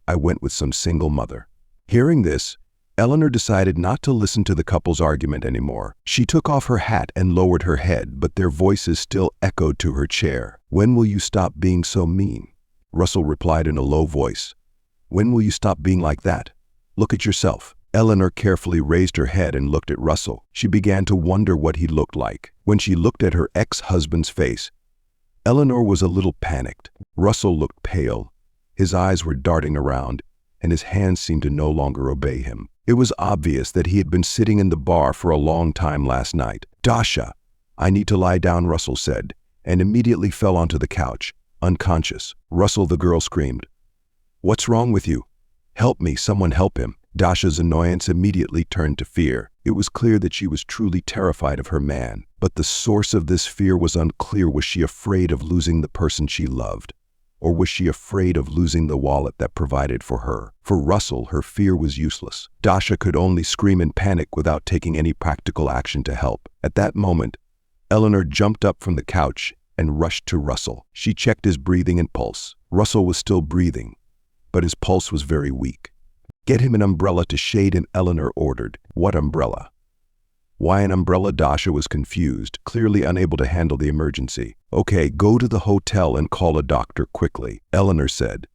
I went with some single mother." Hearing this, Eleanor decided not to listen to the couple's argument anymore. She took off her hat and lowered her head, but their voices still echoed to her chair. "When will you stop being so mean?" Russell replied in a low voice. "When will you stop being like that? Look at yourself." Eleanor carefully raised her head and looked at Russell. She began to wonder what he looked like. When she looked at her ex-husband's face, Eleanor was a little panicked. Russell looked pale. His eyes were darting around, and his hands seemed to no longer obey him. It was obvious that he had been sitting in the bar for a long time last night. "Dasha, I need to lie down," Russell said, and immediately fell onto the couch, unconscious. "Russell," the girl screamed. "What's wrong with you? Help me, someone help him." Dasha's annoyance immediately turned to fear. It was clear that she was truly terrified of her man, but the source of this fear was unclear. Was she afraid of losing the person she loved? Or was she afraid of losing the wallet that provided for her? For Russell, her fear was useless. Dasha could only scream in panic without taking any practical action to help. At that moment, Eleanor jumped up from the couch and rushed to Russell. She checked his breathing and pulse. Russell was still breathing, but his pulse was very weak. "Get him an umbrella to shade him," Eleanor ordered. "What umbrella? Why an umbrella?" Dasha was confused, clearly unable to handle the emergency. "Okay, go to the hotel and call a doctor quickly," Eleanor said.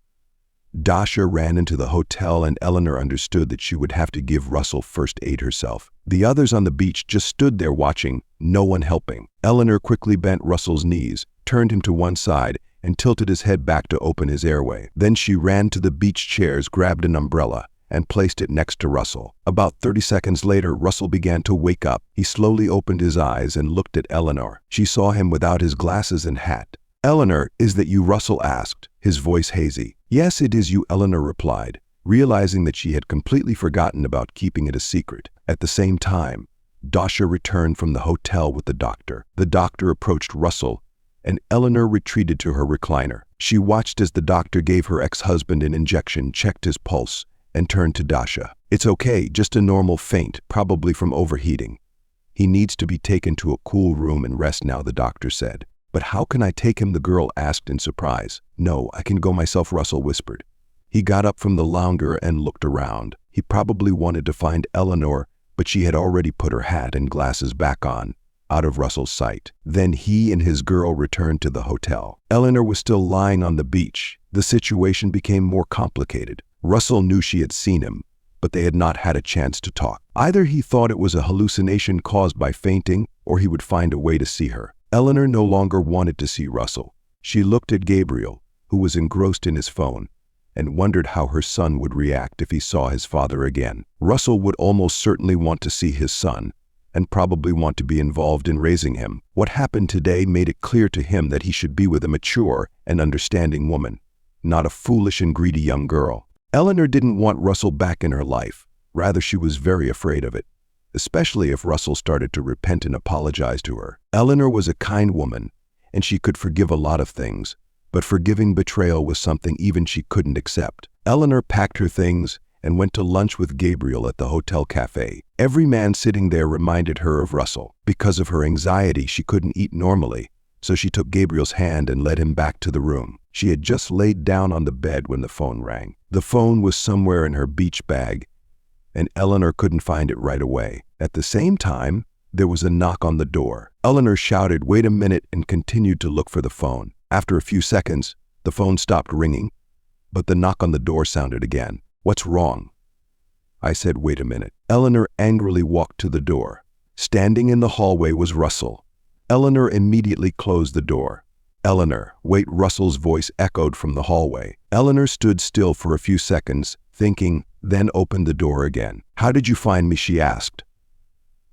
Dasha ran into the hotel, and Eleanor understood that she would have to give Russell first aid herself. The others on the beach just stood there watching, no one helping. Eleanor quickly bent Russell's knees, turned him to one side, and tilted his head back to open his airway. Then she ran to the beach chairs, grabbed an umbrella, and placed it next to Russell. About 30 seconds later, Russell began to wake up. He slowly opened his eyes and looked at Eleanor. She saw him without his glasses and hat. "Eleanor, is that you?" Russell asked, his voice hazy. "Yes, it is you," Eleanor replied, realizing that she had completely forgotten about keeping it a secret. At the same time, Dasha returned from the hotel with the doctor. The doctor approached Russell, and Eleanor retreated to her recliner. She watched as the doctor gave her ex-husband an injection, checked his pulse, and turned to Dasha. "It's okay, just a normal faint, probably from overheating. He needs to be taken to a cool room and rest now," the doctor said. "But how can I take him?" the girl asked in surprise. "No, I can go myself," Russell whispered. He got up from the lounger and looked around. He probably wanted to find Eleanor, but she had already put her hat and glasses back on, out of Russell's sight. Then he and his girl returned to the hotel. Eleanor was still lying on the beach. The situation became more complicated. Russell knew she had seen him, but they had not had a chance to talk. Either he thought it was a hallucination caused by fainting, or he would find a way to see her. Eleanor no longer wanted to see Russell. She looked at Gabriel, who was engrossed in his phone, and wondered how her son would react if he saw his father again. Russell would almost certainly want to see his son, and probably want to be involved in raising him. What happened today made it clear to him that he should be with a mature and understanding woman, not a foolish and greedy young girl. Eleanor didn't want Russell back in her life. Rather, she was very afraid of it, especially if Russell started to repent and apologize to her. Eleanor was a kind woman, and she could forgive a lot of things, but forgiving betrayal was something even she couldn't accept. Eleanor packed her things and went to lunch with Gabriel at the hotel cafe. Every man sitting there reminded her of Russell. Because of her anxiety, she couldn't eat normally, so she took Gabriel's hand and led him back to the room. She had just laid down on the bed when the phone rang. The phone was somewhere in her beach bag, and Eleanor couldn't find it right away. At the same time, there was a knock on the door. Eleanor shouted, "Wait a minute," and continued to look for the phone. After a few seconds, the phone stopped ringing, but the knock on the door sounded again. "What's wrong?" I said, "Wait a minute." Eleanor angrily walked to the door. Standing in the hallway was Russell. Eleanor immediately closed the door. "Eleanor, wait," Russell's voice echoed from the hallway. Eleanor stood still for a few seconds, thinking, then opened the door again. "How did you find me?" she asked.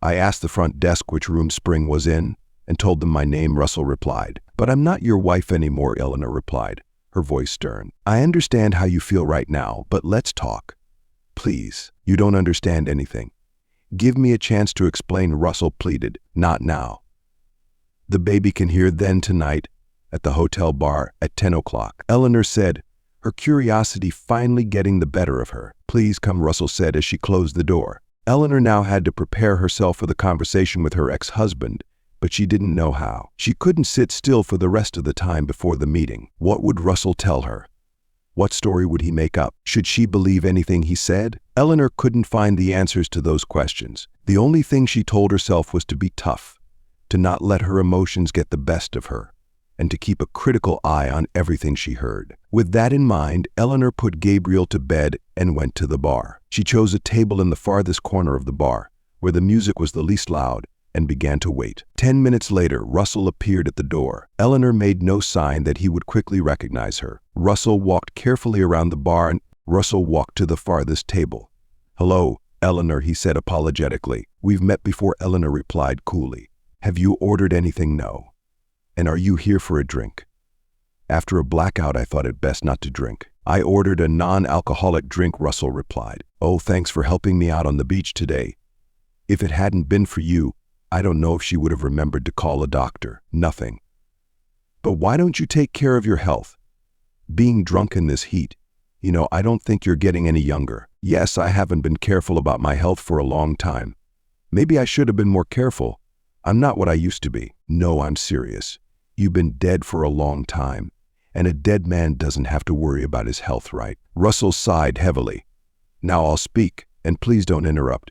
"I asked the front desk which room Spring was in, and told them my name," Russell replied. "But I'm not your wife anymore," Eleanor replied, her voice stern. "I understand how you feel right now, but let's talk. Please, you don't understand anything. Give me a chance to explain, Russell pleaded. Not now. The baby can hear. Then tonight, at the hotel bar at 10 o'clock, Eleanor said, her curiosity finally getting the better of her. Please come, Russell said as she closed the door. Eleanor now had to prepare herself for the conversation with her ex-husband, but she didn't know how. She couldn't sit still for the rest of the time before the meeting. What would Russell tell her? What story would he make up? Should she believe anything he said? Eleanor couldn't find the answers to those questions. The only thing she told herself was to be tough, to not let her emotions get the best of her, and to keep a critical eye on everything she heard. With that in mind, Eleanor put Gabriel to bed and went to the bar. She chose a table in the farthest corner of the bar, where the music was the least loud, and began to wait. 10 minutes later, Russell appeared at the door. Eleanor made no sign that he would quickly recognize her. Russell walked carefully around the bar and Russell walked to the farthest table. Hello, Eleanor, he said apologetically. We've met before, Eleanor replied coolly. Have you ordered anything? No. And are you here for a drink? After a blackout, I thought it best not to drink. I ordered a non-alcoholic drink, Russell replied. Oh, thanks for helping me out on the beach today. If it hadn't been for you, I don't know if she would have remembered to call a doctor. Nothing. But why don't you take care of your health? Being drunk in this heat, I don't think you're getting any younger. Yes, I haven't been careful about my health for a long time. Maybe I should have been more careful. I'm not what I used to be. No, I'm serious. You've been dead for a long time, and a dead man doesn't have to worry about his health, right? Russell sighed heavily. Now I'll speak, and please don't interrupt.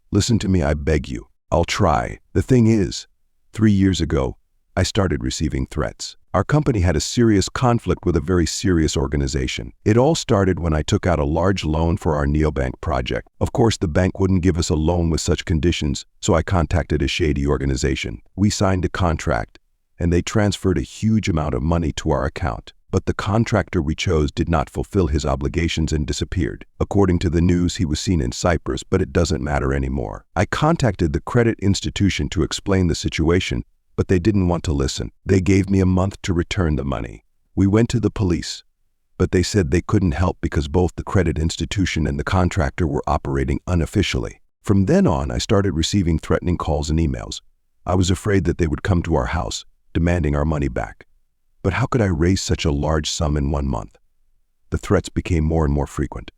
Listen to me, I beg you. I'll try. The thing is, 3 years ago, I started receiving threats. Our company had a serious conflict with a very serious organization. It all started when I took out a large loan for our neobank project. Of course, the bank wouldn't give us a loan with such conditions, so I contacted a shady organization. We signed a contract, and they transferred a huge amount of money to our account. But the contractor we chose did not fulfill his obligations and disappeared. According to the news, he was seen in Cyprus, but it doesn't matter anymore. I contacted the credit institution to explain the situation, but they didn't want to listen. They gave me a month to return the money. We went to the police, but they said they couldn't help because both the credit institution and the contractor were operating unofficially. From then on, I started receiving threatening calls and emails. I was afraid that they would come to our house, demanding our money back. But how could I raise such a large sum in 1 month? The threats became more and more frequent,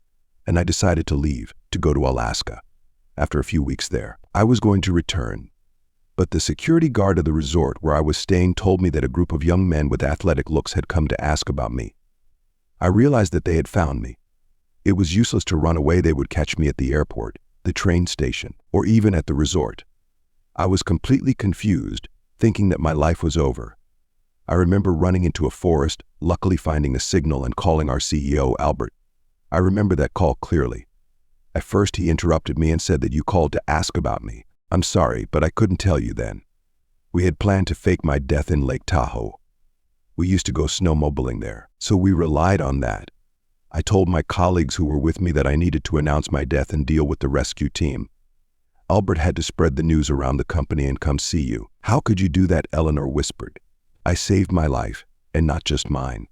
and I decided to leave, to go to Alaska. After a few weeks there, I was going to return. But the security guard of the resort where I was staying told me that a group of young men with athletic looks had come to ask about me. I realized that they had found me. It was useless to run away. They would catch me at the airport, the train station, or even at the resort. I was completely confused, thinking that my life was over. I remember running into a forest, luckily finding a signal and calling our CEO, Albert. I remember that call clearly. At first, he interrupted me and said that you called to ask about me. I'm sorry, but I couldn't tell you then. We had planned to fake my death in Lake Tahoe. We used to go snowmobiling there, so we relied on that. I told my colleagues who were with me that I needed to announce my death and deal with the rescue team. Albert had to spread the news around the company and come see you. How could you do that? Eleanor whispered. I saved my life, and not just mine.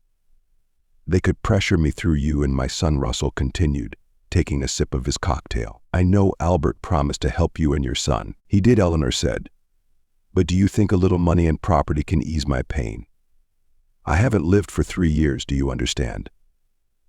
They could pressure me through you, and my son Russell continued, taking a sip of his cocktail. I know Albert promised to help you and your son. He did, Eleanor said. But do you think a little money and property can ease my pain? I haven't lived for 3 years, do you understand?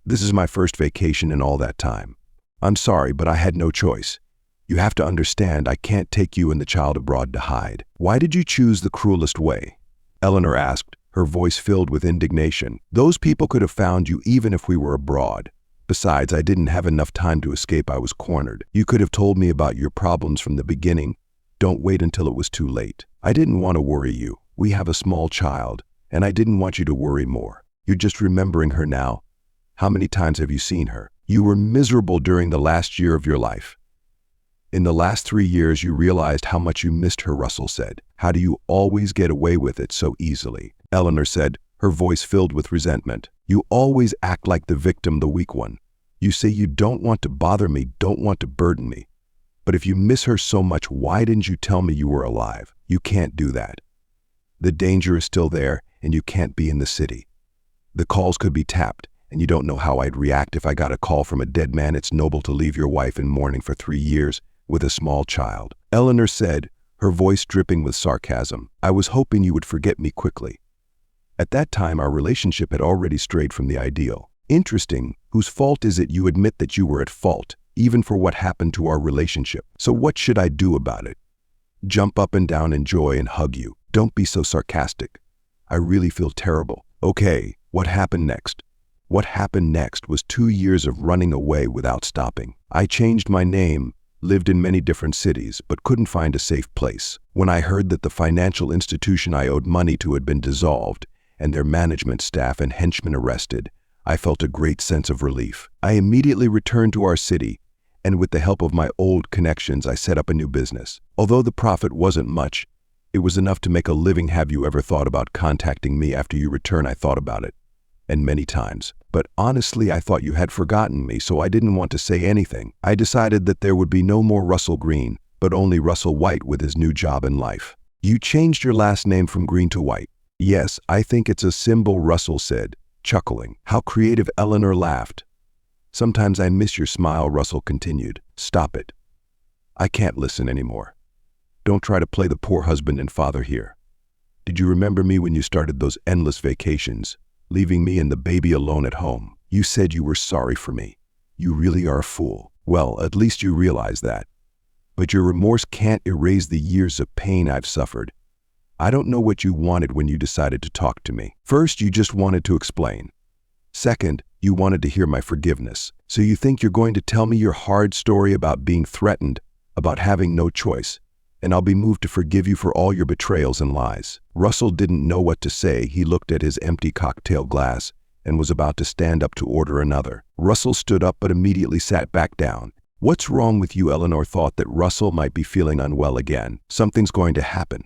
This is my first vacation in all that time. I'm sorry, but I had no choice. You have to understand, I can't take you and the child abroad to hide. Why did you choose the cruelest way? Eleanor asked, her voice filled with indignation. Those people could have found you even if we were abroad. Besides, I didn't have enough time to escape. I was cornered. You could have told me about your problems from the beginning. Don't wait until it was too late. I didn't want to worry you. We have a small child, and I didn't want you to worry more. You're just remembering her now. How many times have you seen her? You were miserable during the last year of your life. In the last 3 years, you realized how much you missed her, Russell said. How do you always get away with it so easily? Eleanor said, her voice filled with resentment. You always act like the victim, the weak one. You say you don't want to bother me, don't want to burden me. But if you miss her so much, why didn't you tell me you were alive? You can't do that. The danger is still there, and you can't be in the city. The calls could be tapped, and you don't know how I'd react if I got a call from a dead man. It's noble to leave your wife in mourning for 3 years, with a small child. Eleanor said, her voice dripping with sarcasm, "I was hoping you would forget me quickly." At that time, our relationship had already strayed from the ideal. Interesting, whose fault is it you admit that you were at fault, even for what happened to our relationship? So what should I do about it? Jump up and down in joy and hug you. Don't be so sarcastic. I really feel terrible. Okay, what happened next? What happened next was 2 years of running away without stopping. I changed my name, lived in many different cities, but couldn't find a safe place. When I heard that the financial institution I owed money to had been dissolved, and their management staff and henchmen arrested, I felt a great sense of relief. I immediately returned to our city, and with the help of my old connections, I set up a new business. Although the profit wasn't much, it was enough to make a living. Have you ever thought about contacting me after you return? I thought about it, and many times. But honestly, I thought you had forgotten me, so I didn't want to say anything. I decided that there would be no more Russell Green, but only Russell White with his new job in life. You changed your last name from Green to White. Yes, I think it's a symbol, Russell said, chuckling. How creative, Eleanor laughed. Sometimes I miss your smile, Russell continued. Stop it. I can't listen anymore. Don't try to play the poor husband and father here. Did you remember me when you started those endless vacations, leaving me and the baby alone at home? You said you were sorry for me. You really are a fool. Well, at least you realize that. But your remorse can't erase the years of pain I've suffered. I don't know what you wanted when you decided to talk to me. First, you just wanted to explain. Second, you wanted to hear my forgiveness. So you think you're going to tell me your hard story about being threatened, about having no choice, and I'll be moved to forgive you for all your betrayals and lies. Russell didn't know what to say. He looked at his empty cocktail glass and was about to stand up to order another. Russell stood up but immediately sat back down. What's wrong with you? Eleanor thought that Russell might be feeling unwell again. Something's going to happen.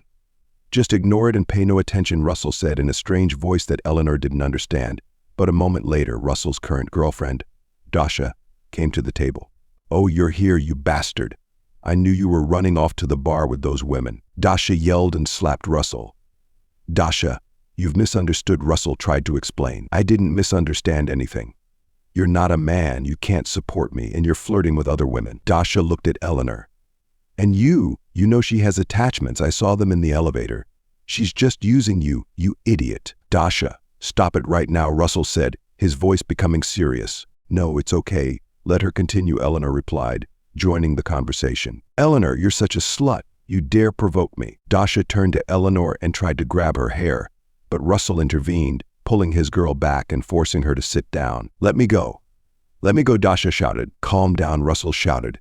Just ignore it and pay no attention, Russell said in a strange voice that Eleanor didn't understand. But a moment later, Russell's current girlfriend, Dasha, came to the table. Oh, you're here, you bastard. I knew you were running off to the bar with those women. Dasha yelled and slapped Russell. Dasha, you've misunderstood, Russell tried to explain. I didn't misunderstand anything. You're not a man, you can't support me, and you're flirting with other women. Dasha looked at Eleanor. And you know she has attachments. I saw them in the elevator. She's just using you, you idiot. Dasha, stop it right now, Russell said, his voice becoming serious. No, it's okay. Let her continue, Eleanor replied, joining the conversation. Eleanor, you're such a slut. You dare provoke me. Dasha turned to Eleanor and tried to grab her hair, but Russell intervened, pulling his girl back and forcing her to sit down. Let me go. Let me go, Dasha shouted. Calm down, Russell shouted.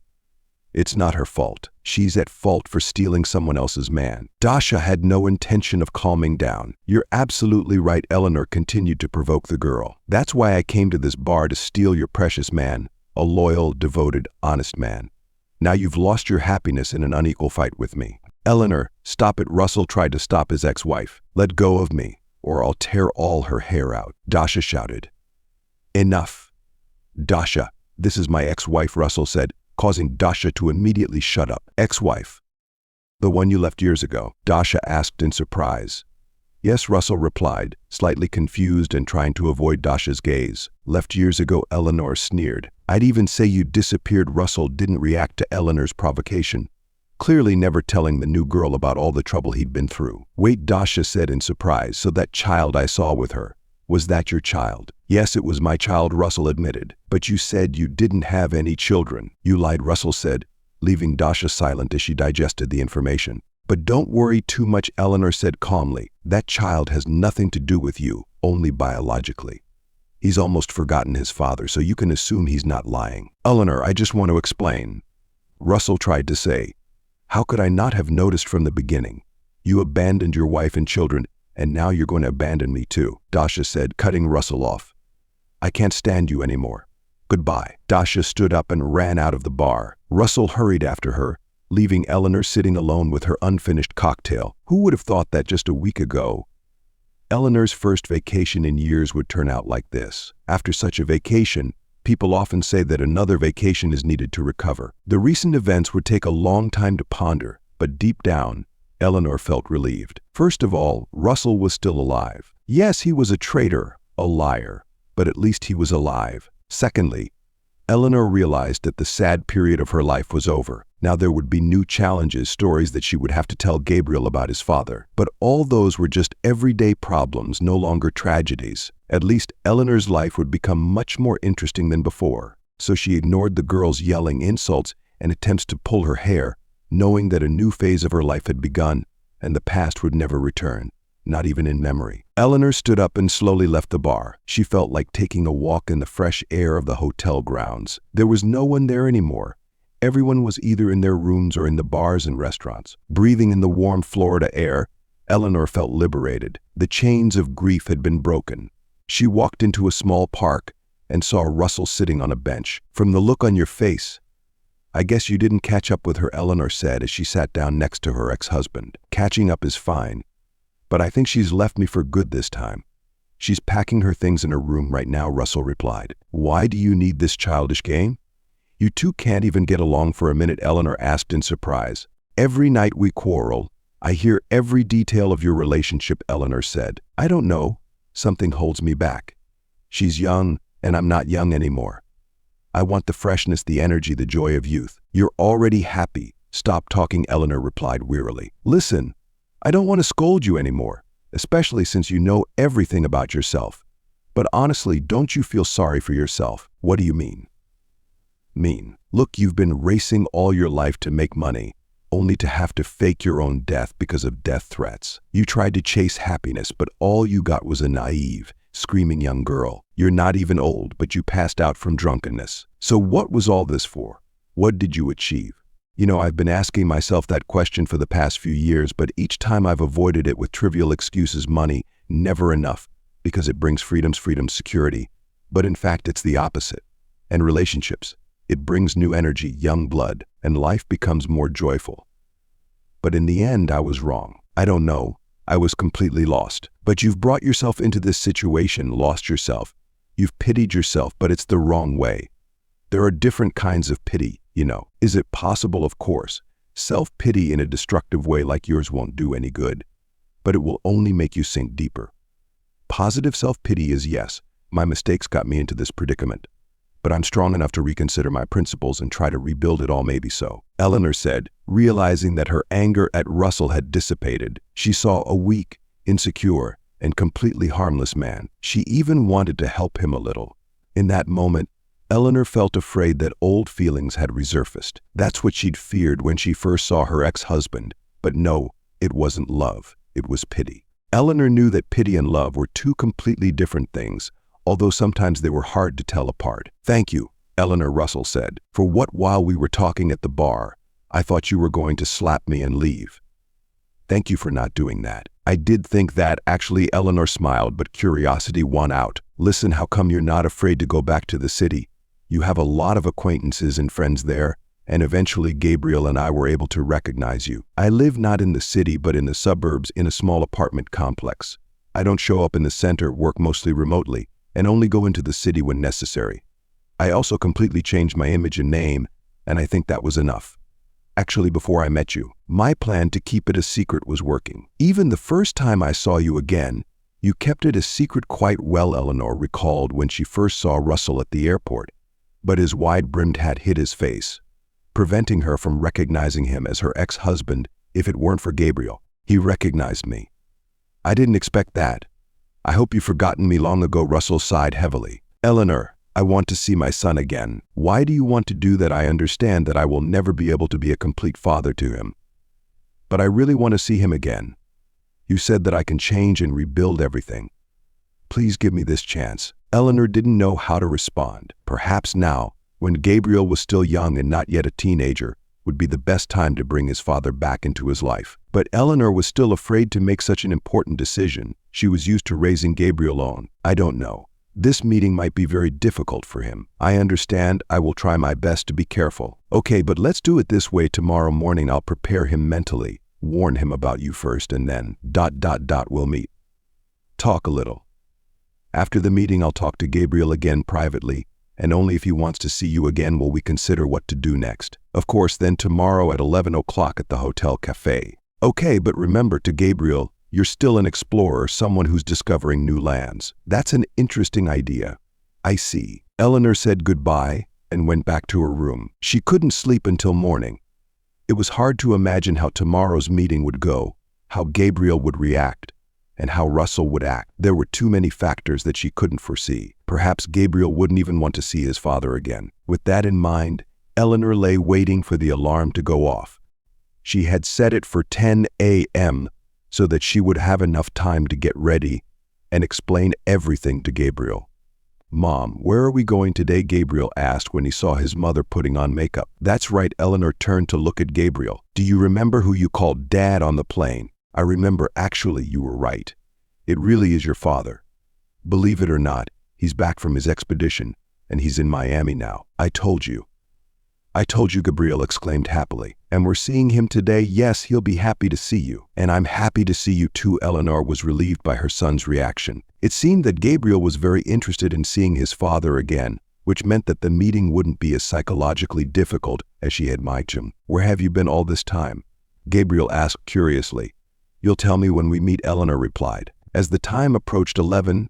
It's not her fault. She's at fault for stealing someone else's man. Dasha had no intention of calming down. You're absolutely right, Eleanor continued to provoke the girl. That's why I came to this bar, to steal your precious man, a loyal, devoted, honest man. Now you've lost your happiness in an unequal fight with me. Eleanor, stop it, Russell tried to stop his ex-wife. Let go of me, or I'll tear all her hair out, Dasha shouted. Enough. Dasha, this is my ex-wife, Russell said, causing Dasha to immediately shut up. Ex-wife? The one you left years ago? Dasha asked in surprise. Yes, Russell replied, slightly confused and trying to avoid Dasha's gaze. Left years ago, Eleanor sneered. I'd even say you disappeared. Russell didn't react to Eleanor's provocation, clearly never telling the new girl about all the trouble he'd been through. Wait, Dasha said in surprise, so that child I saw with her, was that your child? Yes, it was my child, Russell admitted. But you said you didn't have any children. You lied, Russell said, leaving Dasha silent as she digested the information. But don't worry too much, Eleanor said calmly. That child has nothing to do with you, only biologically. He's almost forgotten his father, so you can assume he's not lying. Eleanor, I just want to explain. Russell tried to say, how could I not have noticed from the beginning? You abandoned your wife and children, and now you're going to abandon me too, Dasha said, cutting Russell off. I can't stand you anymore. Goodbye. Dasha stood up and ran out of the bar. Russell hurried after her, leaving Eleanor sitting alone with her unfinished cocktail. Who would have thought that just a week ago, Eleanor's first vacation in years would turn out like this? After such a vacation, people often say that another vacation is needed to recover. The recent events would take a long time to ponder, but deep down, Eleanor felt relieved. First of all, Russell was still alive. Yes, he was a traitor, a liar, but at least he was alive. Secondly, Eleanor realized that the sad period of her life was over. Now there would be new challenges, stories that she would have to tell Gabriel about his father. But all those were just everyday problems, no longer tragedies. At least Eleanor's life would become much more interesting than before. So she ignored the girl's yelling insults and attempts to pull her hair, knowing that a new phase of her life had begun and the past would never return, not even in memory. Eleanor stood up and slowly left the bar. She felt like taking a walk in the fresh air of the hotel grounds. There was no one there anymore. Everyone was either in their rooms or in the bars and restaurants. Breathing in the warm Florida air, Eleanor felt liberated. The chains of grief had been broken. She walked into a small park and saw Russell sitting on a bench. "From the look on your face, I guess you didn't catch up with her," Eleanor said as she sat down next to her ex-husband. "Catching up is fine, but I think she's left me for good this time. She's packing her things in her room right now," Russell replied. "Why do you need this childish game? You two can't even get along for a minute," Eleanor asked in surprise. "Every night we quarrel. I hear every detail of your relationship," Eleanor said. "I don't know. Something holds me back. She's young, and I'm not young anymore. I want the freshness, the energy, the joy of youth." "You're already happy. Stop talking," Eleanor replied wearily. "Listen, I don't want to scold you anymore, especially since you know everything about yourself. But honestly, don't you feel sorry for yourself?" "What do you mean?" Look, you've been racing all your life to make money, only to have to fake your own death because of death threats. You tried to chase happiness, but all you got was a naive, screaming young girl. You're not even old, but you passed out from drunkenness. So what was all this for? What did you achieve? You know, I've been asking myself that question for the past few years, but each time I've avoided it with trivial excuses: money, never enough, because it brings freedom, security. But in fact, it's the opposite. And relationships. It brings new energy, young blood, and life becomes more joyful. But in the end, I was wrong. I don't know. I was completely lost. But you've brought yourself into this situation, lost yourself. You've pitied yourself, but it's the wrong way. There are different kinds of pity, you know. Is it possible? Of course. Self-pity in a destructive way like yours won't do any good, but it will only make you sink deeper. Positive self-pity is, yes, my mistakes got me into this predicament, but I'm strong enough to reconsider my principles and try to rebuild it all, maybe so," Eleanor said, realizing that her anger at Russell had dissipated. She saw a weak, insecure, and completely harmless man. She even wanted to help him a little. In that moment, Eleanor felt afraid that old feelings had resurfaced. That's what she'd feared when she first saw her ex-husband. But no, it wasn't love, it was pity. Eleanor knew that pity and love were two completely different things, although sometimes they were hard to tell apart. "Thank you," Eleanor, Russell said. "For what, while we were talking at the bar, I thought you were going to slap me and leave. Thank you for not doing that." "I did think that, actually," Eleanor smiled, but curiosity won out. "Listen, how come you're not afraid to go back to the city? You have a lot of acquaintances and friends there, and eventually Gabriel and I were able to recognize you." "I live not in the city, but in the suburbs, in a small apartment complex. I don't show up in the center, work mostly remotely, and only go into the city when necessary. I also completely changed my image and name, and I think that was enough. Actually, before I met you, my plan to keep it a secret was working. Even the first time I saw you again, you kept it a secret quite well," Eleanor recalled when she first saw Russell at the airport. But his wide-brimmed hat hid his face, preventing her from recognizing him as her ex-husband. "If it weren't for Gabriel, he recognized me. I didn't expect that. I hope you've forgotten me long ago," Russell sighed heavily. "Eleanor, I want to see my son again." "Why do you want to do that?" "I understand that I will never be able to be a complete father to him, but I really want to see him again. You said that I can change and rebuild everything. Please give me this chance." Eleanor didn't know how to respond. Perhaps now, when Gabriel was still young and not yet a teenager, would be the best time to bring his father back into his life. But Eleanor was still afraid to make such an important decision. She was used to raising Gabriel alone. "I don't know. This meeting might be very difficult for him. I understand. I will try my best to be careful." "Okay, but let's do it this way. Tomorrow morning I'll prepare him mentally, warn him about you first, and then ... we'll meet. Talk a little. After the meeting I'll talk to Gabriel again privately, and only if he wants to see you again will we consider what to do next. Of course, then tomorrow at 11 o'clock at the hotel cafe." "Okay, but remember, to Gabriel, you're still an explorer, someone who's discovering new lands." "That's an interesting idea." "I see." Eleanor said goodbye and went back to her room. She couldn't sleep until morning. It was hard to imagine how tomorrow's meeting would go, how Gabriel would react, and how Russell would act. There were too many factors that she couldn't foresee. Perhaps Gabriel wouldn't even want to see his father again. With that in mind, Eleanor lay waiting for the alarm to go off. She had set it for 10 a.m. so that she would have enough time to get ready and explain everything to Gabriel. "Mom, where are we going today?" Gabriel asked when he saw his mother putting on makeup. "That's right." Eleanor turned to look at Gabriel. "Do you remember who you called Dad on the plane?" "I remember. Actually, you were right. It really is your father. Believe it or not, he's back from his expedition, and he's in Miami now. I told you." "I told you," Gabriel exclaimed happily. "And we're seeing him today." "Yes, he'll be happy to see you." "And I'm happy to see you too." Eleanor was relieved by her son's reaction. It seemed that Gabriel was very interested in seeing his father again, which meant that the meeting wouldn't be as psychologically difficult as she had imagined. "Where have you been all this time?" Gabriel asked curiously. "You'll tell me when we meet," Eleanor replied. As the time approached 11,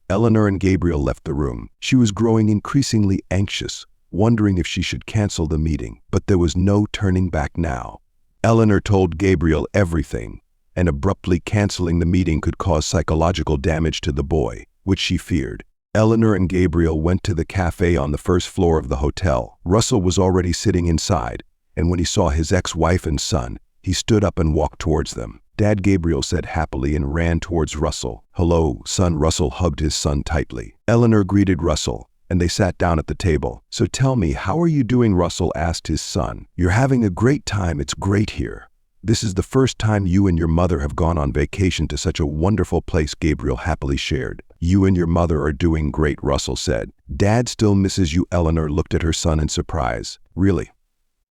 Eleanor and Gabriel left the room. She was growing increasingly anxious, wondering if she should cancel the meeting, but there was no turning back now. Eleanor told Gabriel everything, and abruptly canceling the meeting could cause psychological damage to the boy, which she feared. Eleanor and Gabriel went to the cafe on the first floor of the hotel. Russell was already sitting inside, and when he saw his ex-wife and son, he stood up and walked towards them. "Dad," Gabriel said happily and ran towards Russell. "Hello, son." Russell hugged his son tightly. Eleanor greeted Russell, and they sat down at the table. "So tell me, how are you doing?" Russell asked his son. "You're having a great time. It's great here. This is the first time you and your mother have gone on vacation to such a wonderful place," Gabriel happily shared. "You and your mother are doing great," Russell said. "Dad still misses you." Eleanor looked at her son in surprise. "Really?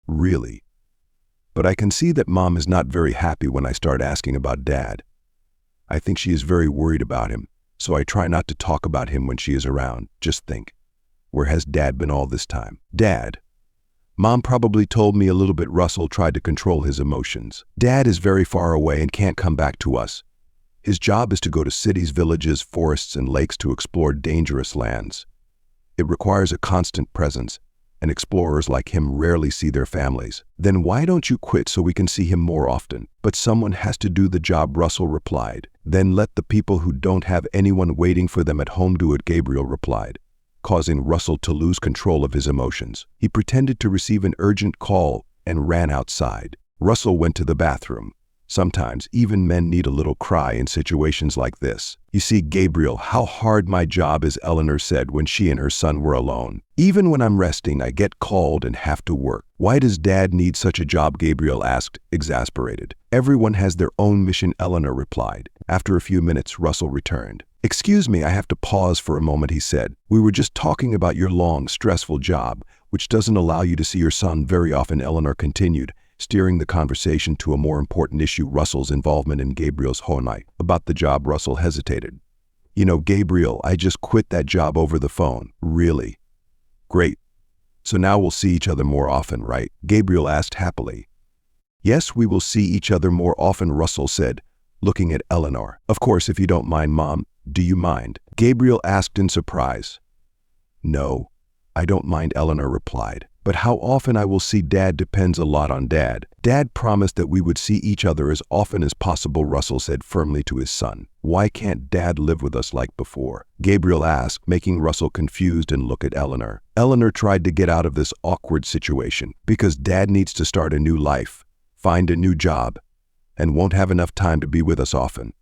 Really? But I can see that Mom is not very happy when I start asking about Dad. I think she is very worried about him, so I try not to talk about him when she is around. Just think, where has Dad been all this time?" "Dad? Mom probably told me a little bit." Russell tried to control his emotions. "Dad is very far away and can't come back to us. His job is to go to cities, villages, forests, and lakes to explore dangerous lands. It requires a constant presence, and explorers like him rarely see their families." "Then why don't you quit so we can see him more often?" "But someone has to do the job," Russell replied. "Then let the people who don't have anyone waiting for them at home do it," Gabriel replied, causing Russell to lose control of his emotions. He pretended to receive an urgent call and ran outside. Russell went to the bathroom. Sometimes even men need a little cry in situations like this. "You see, Gabriel, how hard my job is," Eleanor said when she and her son were alone. "Even when I'm resting, I get called and have to work." "Why does Dad need such a job?" Gabriel asked, exasperated. "Everyone has their own mission," Eleanor replied. After a few minutes, Russell returned. "Excuse me, I have to pause for a moment," he said. "We were just talking about your long, stressful job, which doesn't allow you to see your son very often," Eleanor continued, steering the conversation to a more important issue: Russell's involvement in Gabriel's whole night. "About the job," Russell hesitated. "You know, Gabriel, I just quit that job over the phone." "Really? Great. So now we'll see each other more often, right?" Gabriel asked happily. "Yes, we will see each other more often," Russell said, looking at Eleanor. "Of course, if you don't mind, Mom." "Do you mind?" Gabriel asked in surprise. "No, I don't mind," Eleanor replied. "But how often I will see Dad depends a lot on Dad." "Dad promised that we would see each other as often as possible," Russell said firmly to his son. "Why can't Dad live with us like before?" Gabriel asked, making Russell confused and look at Eleanor. Eleanor tried to get out of this awkward situation. "Because Dad needs to start a new life, find a new job, and won't have enough time to be with us often.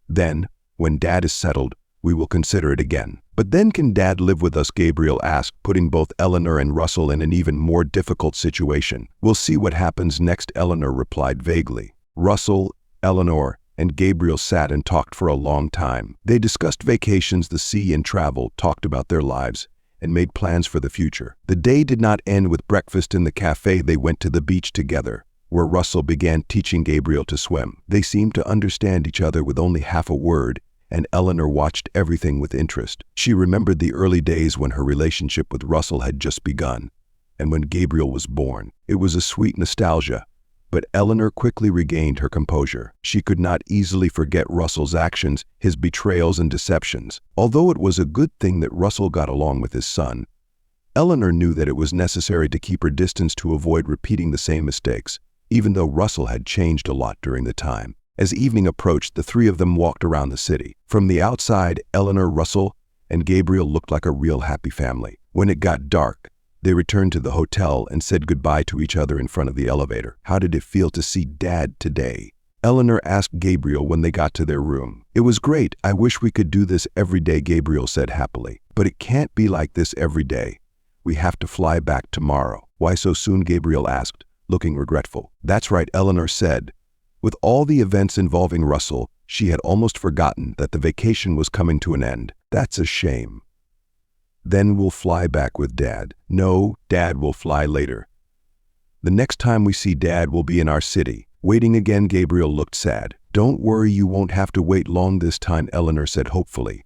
Then, when Dad is settled, we will consider it again." "But then can Dad live with us?" Gabriel asked, putting both Eleanor and Russell in an even more difficult situation. "We'll see what happens next," Eleanor replied vaguely. Russell, Eleanor, and Gabriel sat and talked for a long time. They discussed vacations, the sea, and travel, talked about their lives, and made plans for the future. The day did not end with breakfast in the cafe. They went to the beach together, where Russell began teaching Gabriel to swim. They seemed to understand each other with only half a word, and Eleanor watched everything with interest. She remembered the early days when her relationship with Russell had just begun, and when Gabriel was born. It was a sweet nostalgia, but Eleanor quickly regained her composure. She could not easily forget Russell's actions, his betrayals and deceptions. Although it was a good thing that Russell got along with his son, Eleanor knew that it was necessary to keep her distance to avoid repeating the same mistakes, even though Russell had changed a lot during the time. As evening approached, the three of them walked around the city. From the outside, Eleanor, Russell, and Gabriel looked like a real happy family. When it got dark, they returned to the hotel and said goodbye to each other in front of the elevator. "How did it feel to see Dad today?" Eleanor asked Gabriel when they got to their room. "It was great. I wish we could do this every day," Gabriel said happily. "But it can't be like this every day. We have to fly back tomorrow." "Why so soon?" Gabriel asked, looking regretful. "That's right," Eleanor said. With all the events involving Russell, she had almost forgotten that the vacation was coming to an end. "That's a shame." "Then we'll fly back with Dad." "No, Dad will fly later. The next time we see Dad will be in our city." Waiting again, Gabriel looked sad. "Don't worry, you won't have to wait long this time," Eleanor said hopefully.